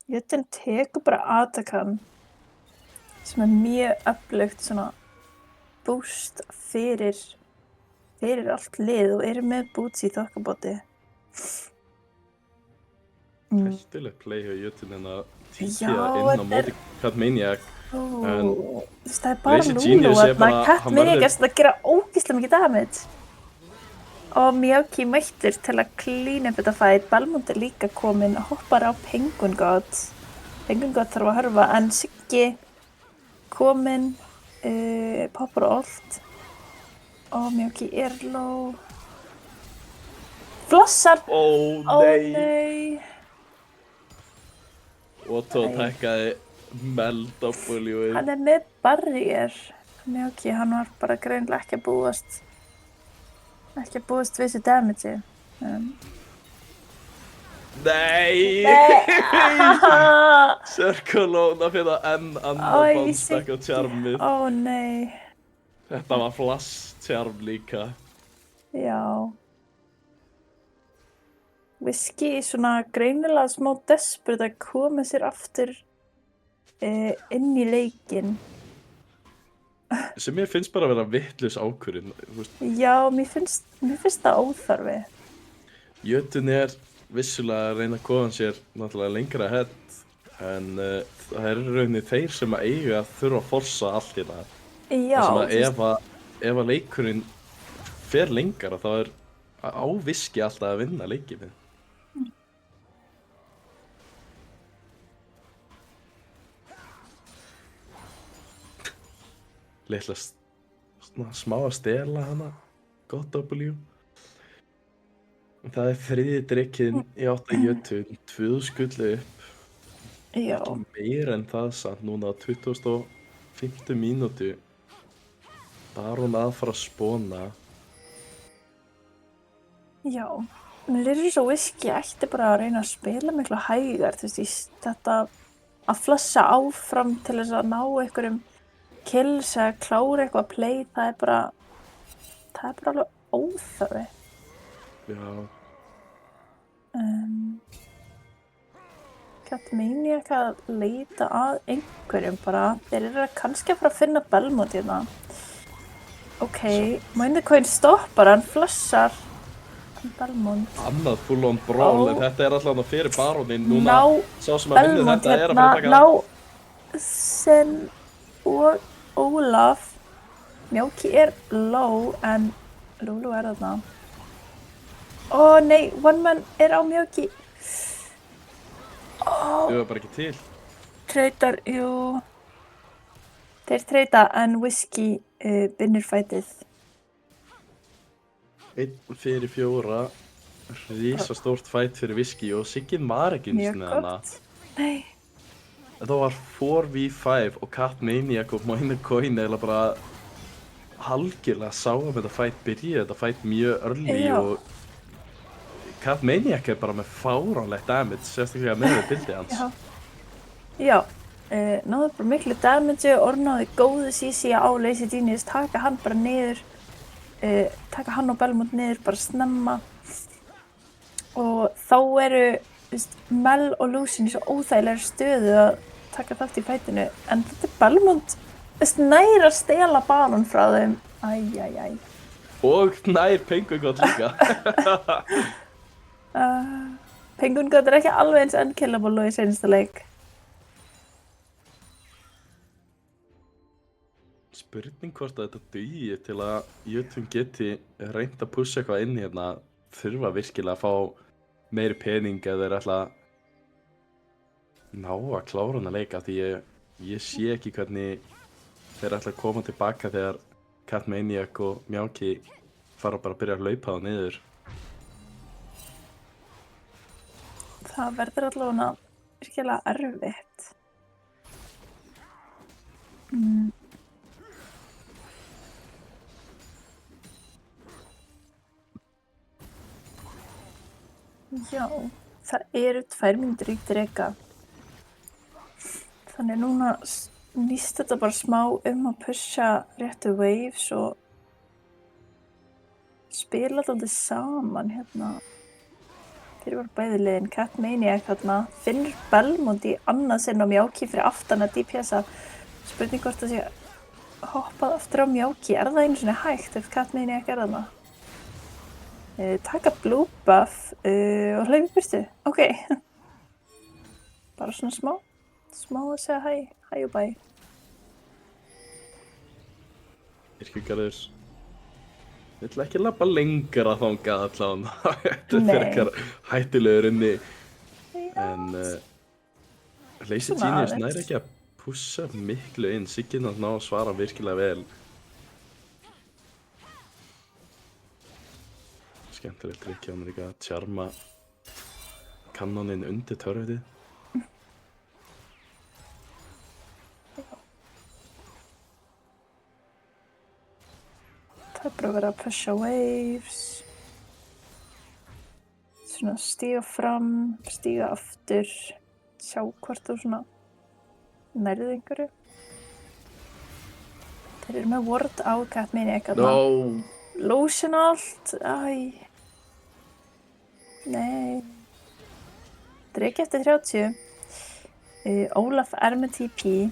Jötun tekur bara Atakan sem er mjög öflugt svona boost fyrir allt lið og eru með boots í þokkabóti. Hættilegt play hjá jötun en að tíkja inn á móti Catmaniac. Það er bara Lulu að Catmaniac er að gera ógeðslega mikið damage. Og Mjóki mættur til að clean up þetta fight. Belmont er líka kominn, hoppar á Penguin God. Penguin God þarf að hörfa en Siggi kominn, poppar á ult. Mjóki er low. Flossar! Ó Ó nei! nei. Otto Æ. tækkaði Mel W-ið. Hann er með barrier. Mjóki, hann var bara greinilega ekki að búast við þessu damage. Nei! Nei! Circulona fyrir enn annar bounceback á charmið. Ó nei. Þetta var flash charm líka. Já. Whisky svona greinilega smá desperate að koma sér aftur inn í leikinn. Sem mér finnst bara að vera vitlaus ákvörðun. Já, mér finnst það óþarfi. Jötun er vissulega að reyna að koma sér náttúrulega lengra ahead, en það er í rauninni þeir sem að eiga að þurfa að forsa allt hérna. Já. Ef að leikurinn fer lengra þá er á Whisky alltaf að vinna leikinn. Litla smá að stela hana, gott W. Það er þriðji drikkinn í 8 jötun, 2 skullu upp. Já. Ekki meira en það samt núna á 25. mínútu. Baron að fara að spóna. Já. Mér er svo Whisky ætti bara að reyna að spila miklu hægar, þú veist, þetta að flassa áfram til þess að ná einhverjum kills eða klára eitthvað play, það er bara alveg óþarfi. Já. Catmaniac að leita að einhverjum bara, þeir eru kannski að fara að finna Belmont hérna. Ok, Mindcoin stoppar, hann flushar Belmont. Annað full on brawl, en þetta er alltaf fyrir Baroninn núna. Sá sem að vinna Belmont þetta er að hérna, fara að taka ná Sen og Ólaf. Mjóki er low, en Lulu er þarna. Ó nei, One Man er á Mjóki. Þau var bara ekki til. Treytar, jú. Þeir treyta, en Whisky vinnur fætið. 1 fyrir 4. Risastórt fæt fyrir Whisky og Siggin var ekki einu sinni hana. Mjög gott. Nei. Þetta var 4v5 og Catmaniac og Mindcoin eða bara algjörlega sáum þetta fæt byrja. Þetta fæt mjög early. Já. Og Catmaniac er bara með fáránlegt damage, sérstaklega með bildið hans. Já, náðu bara miklu damage og orðnaði góðu CC á Lazy Genius, taka hann bara niður, taka hann og Belmont niður bara snemma. Og þá eru Mel og Lucian í svo óþægilegri stöðu að taka þátt í fætinu, en þetta er Belmont nær að stela Baron frá þeim. Æjæjæj. Og nær Penguin God líka. Penguin God er ekki alveg eins unkillable og í seinasta leik. Spurning hvort að þetta dugi til að Jötun geti reynt að pusha eitthvað inn hérna, þurfa virkilega að fá meiri pening eða þeir ætla að ná að klára hana leika, því ég sé ekki hvernig þeir ætla að koma tilbaka þegar Catmaniac og Mjóki fara bara að byrja að laupa þá niður. Það verður allavega virkilega erfitt. Já, það eru 2 mínútur í dreka. Þannig núna snýst þetta bara smá að pusha réttu waves og spila þetta saman hérna. Þeir voru bæði liðin, Catmaniac þarna, finnur Belmont í annað sinn á Mjóki fyrir aftan að DPS-a. Spurning hvort það sé hoppað aftur á Mjóki, er það einu sinni hægt ef Catmaniac er þarna? Taka blue buff og hlaupa í burtu, ok. Bara svona smá að segja hæ og bæ. Yrkjugarður vill ekki labba lengra þangað allavega. Þetta er frekar hættulegur inni. En Lazy Genius nær ekki að pussa miklu inn. Siggin að ná að svara virkilega vel. skemmtilegt trikk hjá hann líka að tjarma kanónin undir törfið. Það er bara að vera að pusha waves. Svona stíga fram, stíga aftur, sjá hvort þú svona nærðið einhverju. Þeir eru með ward á Catmaniac þarna. Lotion og allt, Nei. Dreki eftir 30. Ólaf er með TP.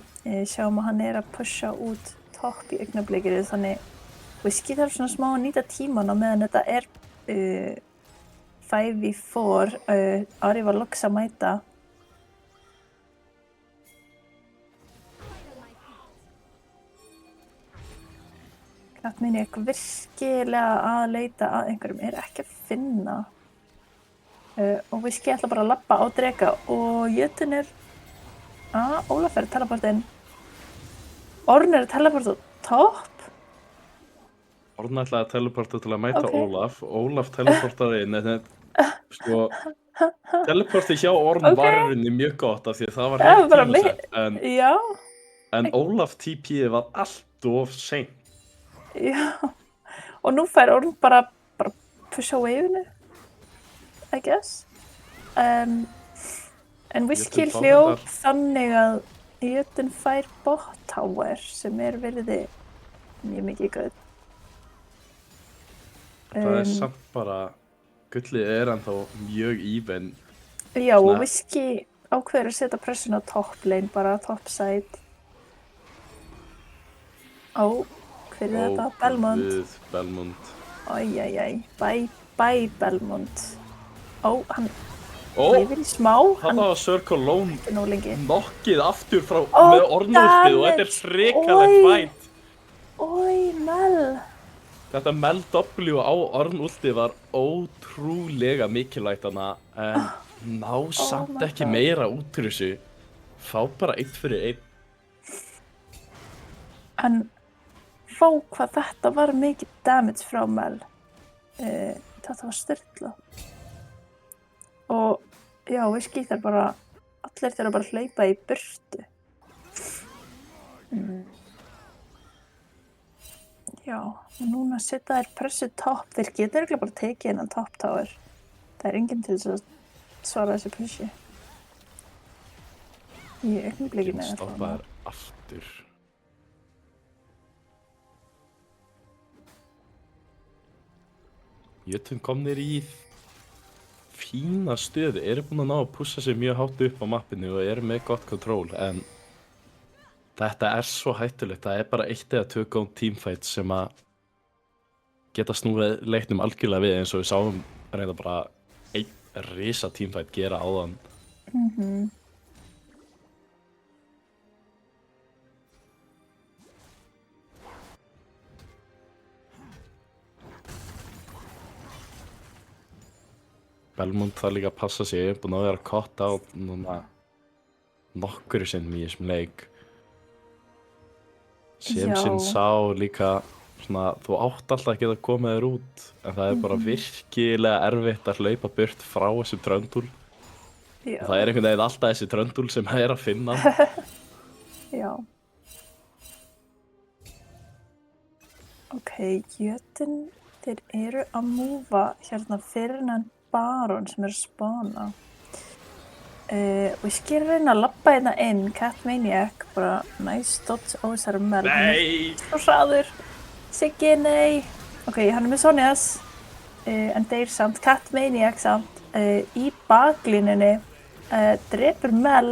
Sjáum að hann er að pusha út topp í augnablikinu, þannig Whisky þarf svona smá að nýta tíman á meðan þetta er 5v4. Ari var loks að mæta. Catmaniac virkilega að leita að einhverjum, er ekki að finna. Og Whisky ætla bara að labba á Dreka og Jötun er Ólaf er að teleporta inn. Orn er að teleporta á topp. Orn ætlaði að teleporta til að mæta Ólaf. Ólaf teleportaði inn, en sko teleporti hjá Orn var í rauninni mjög gott af því að það var rétt tímasett, en Ólaf TP-ið var allt of seint. Já, og nú fær Orn bara pusha waveinu, I guess. En Whisky hljóp þannig að Jötun fær bot tower sem er virði mjög mikið gull. Það er samt bara, gullið er ennþá mjög even. Já, og Whisky ákveður að setja pressun á top lane, bara top side. Hver er þetta? Belmont. Belmont. Bye Belmont. Hann lifir í smá. Hann var Circle Lone nokkið aftur frá með ornúltið og þetta er hrikalegt fænt. Mel. Þetta Mel W á ornúltið var ótrúlega mikilvægt hana, en ná samt ekki meira út úr þessu. Fá bara 1 fyrir 1. En fá hvað þetta var mikið damage frá Mel. Þetta var styrla. Og já, Whisky þarf bara, allir þurfa bara að hlaupa í burtu. Já, og núna setja þær pressu topp. Þeir geta örugglega bara tekið innan top tower. Það er enginn til þess að svara þessu pussi. Í augnablikinu. Stoppa þær aftur. Jötun komnir í fína stöðu, eru búin að ná að pússa sig mjög hátt upp á mappinu og eru með gott control, en þetta er svo hættulegt. Það er bara 1 eða 2 góð teamfight sem að geta snúið leiknum algjörlega við, eins og við sáum reynda bara 1 risa teamfight gera áðan. Belmont þarf líka að passa sig, búinn að vera caught out núna nokkru sinnum í þessum leik. Sinn sá líka svona, þú átt alltaf að geta komið þér út, en það er bara virkilega erfitt að hlaupa burt frá þessum tröndúl. Og það er einhvern veginn alltaf þessi tröndúl sem það er að finna. Já. Jötun, þeir eru að múfa hérna fyrir hennan Baron sem er að spána. Og ég skil reyna að labba hérna inn, Catmaniac, bara nice dodge á þessari Mel. Nei! Svo hraður. Siggi, nei. Hann er með Sonias, en deyr samt. Catmaniac samt, í baklínunni, drepur Mel.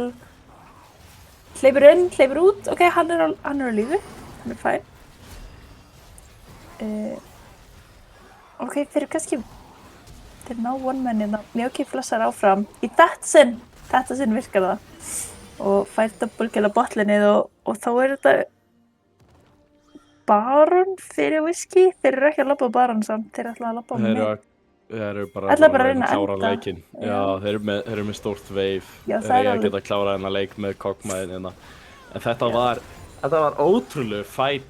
Hleypur inn, hleypur út. Hann er á lífi, hann er fæn. Þeir eru kannski þeir ná one-man-ina. Mjóki flassar áfram. Í þetta sinn virkar það. Og fær double kill á botlinnið og þá er þetta Baron fyrir Whisky. Þeir eru ekki að labba á Baron samt, þeir ætla að labba á mig. Þeir eru bara að reyna að klára leikinn. Já, þeir eru með stórt wave. Þeir eru að geta að klára þennan leik með kokkmæðin hérna. En þetta var ótrúlega fætt.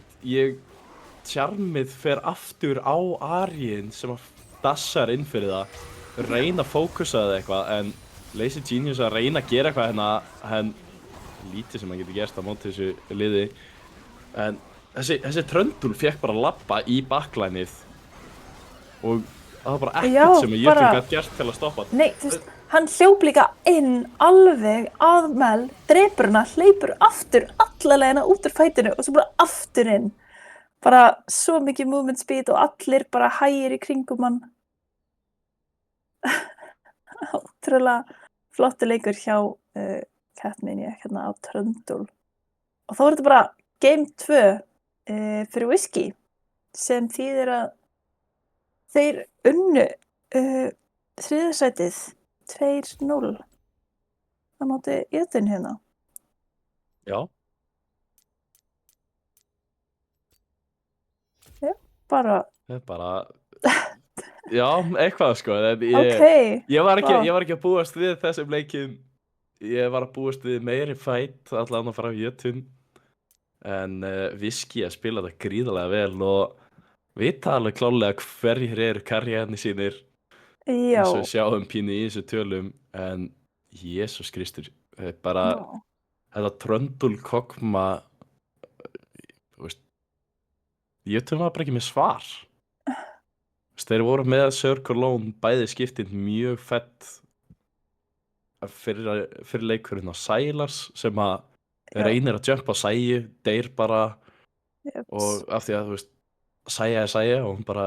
Tjarmið fer aftur á Aríinn sem að dassar inn fyrir það, reyna að fókusa það eitthvað, en Lazy Genius að reyna að gera eitthvað en lítið sem hann getur gert á móti þessu liði. En þessi Tröndul fekk bara að labba í backlineið og það var bara ekkert sem Jötunn gat gert til að stoppa. Nei, þú veist, hann hljóp líka inn alveg að Mel, drepur hana, hleypur aftur alla leiðina út úr fætinu og svo bara aftur inn. Bara svo mikið movement speed og allir bara hægir í kringum hann. Ótrúlega flottur leikur hjá Catmania hérna á Tröndul. Og þá var þetta bara Game 2 fyrir Whiskey sem þýðir að þeir unnu þriðja sætið 2-0 á móti Jötunn hérna. Já. Bara... Já, eitthvað sko. Ég var ekki að búast við þessum leikjum. Ég var að búast við meiri fight allan að fara á Jötunn. En Whiskey að spila þetta gríðarlega vel og vita alveg klálega hverjir eru karriérni sínir. Já. Eins og við sjáum pínu í þessu tölum. En Jesús Kristur, bara þetta Tröndul Kogma, þú veist, Jötunn var bara ekki með svar. Þeir voru með Circle Lone bæði skiptið mjög fett fyrir leikurinn á Sælars sem að reynir að jumpa á Sæju, deyr bara og af því að þú veist Sæja er Sæja og hún bara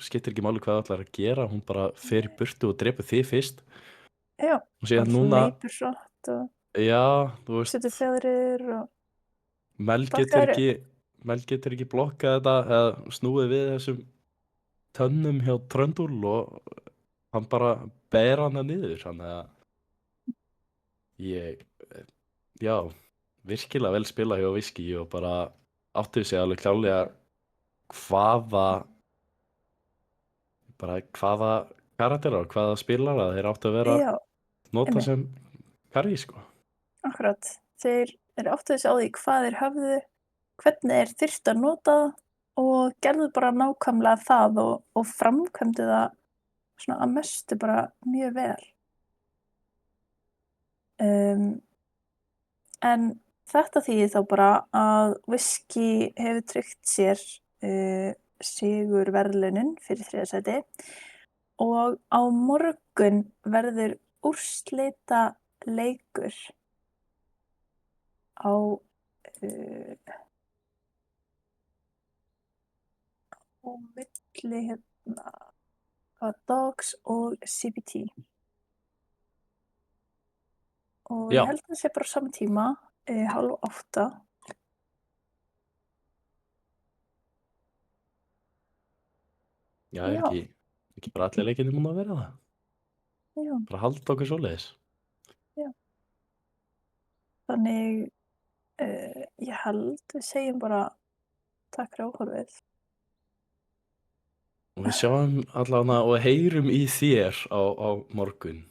skiptir ekki máli hvað það ætlar að gera, hún bara fer í burtu og drepur þig fyrst. Já, og síðan núna leipur svart og já, þú veist setur fjöðrir og Mel getur ekki blokkað þetta eða snúið við þessum tönnum hjá Tröndul og hann bara ber hana niður, þannig að já, virkilega vel spila hjá Whiskey og bara áttu sig alveg klálega hvaða karakterar, hvaða spilara þeir áttu að vera nota sem karri, sko. Akkurat, þeir eru áttu sig á því hvað þeir höfðu, hvernig þeir þyrftu að nota það og gerðu bara nákvæmlega það og framkvæmdu það svona að mestu bara mjög vel. En þetta þýðir þá bara að Whiskey hefur tryggt sér sigurverðlaunin fyrir þriðja sæti og á morgun verður úrslita leikur á milli Dogs og CBT. Og ég held að það sé bara á sama tíma, 7:30. Já, ekki bara allir leikirnir múin að vera það. Já. Bara halda okkur svoleiðis. Já. Þannig, ég held við segjum bara takk fyrir áhorfið. Og við sjáum allavega og heyrum í þér á morgun.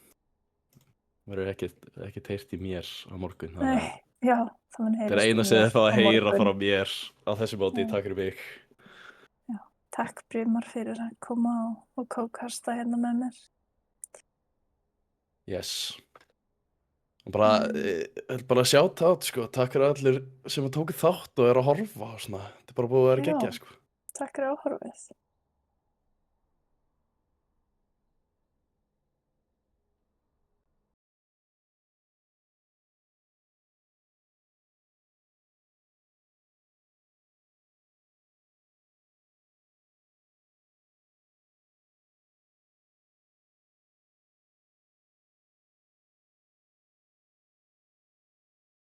Verður ekkert heyrt í mér á morgun. Nei, já, það mun heyrast. Það eina sem þið fá að heyra frá mér á þessu móti, takk fyrir mig. Já, takk Brimar fyrir að koma og kókasta hérna með mér. Yes. Og bara shout out, sko. Takk fyrir allir sem tóku þátt og eru að horfa og svona. Þetta bara búið að vera geggjað, sko. Takk fyrir áhorfið.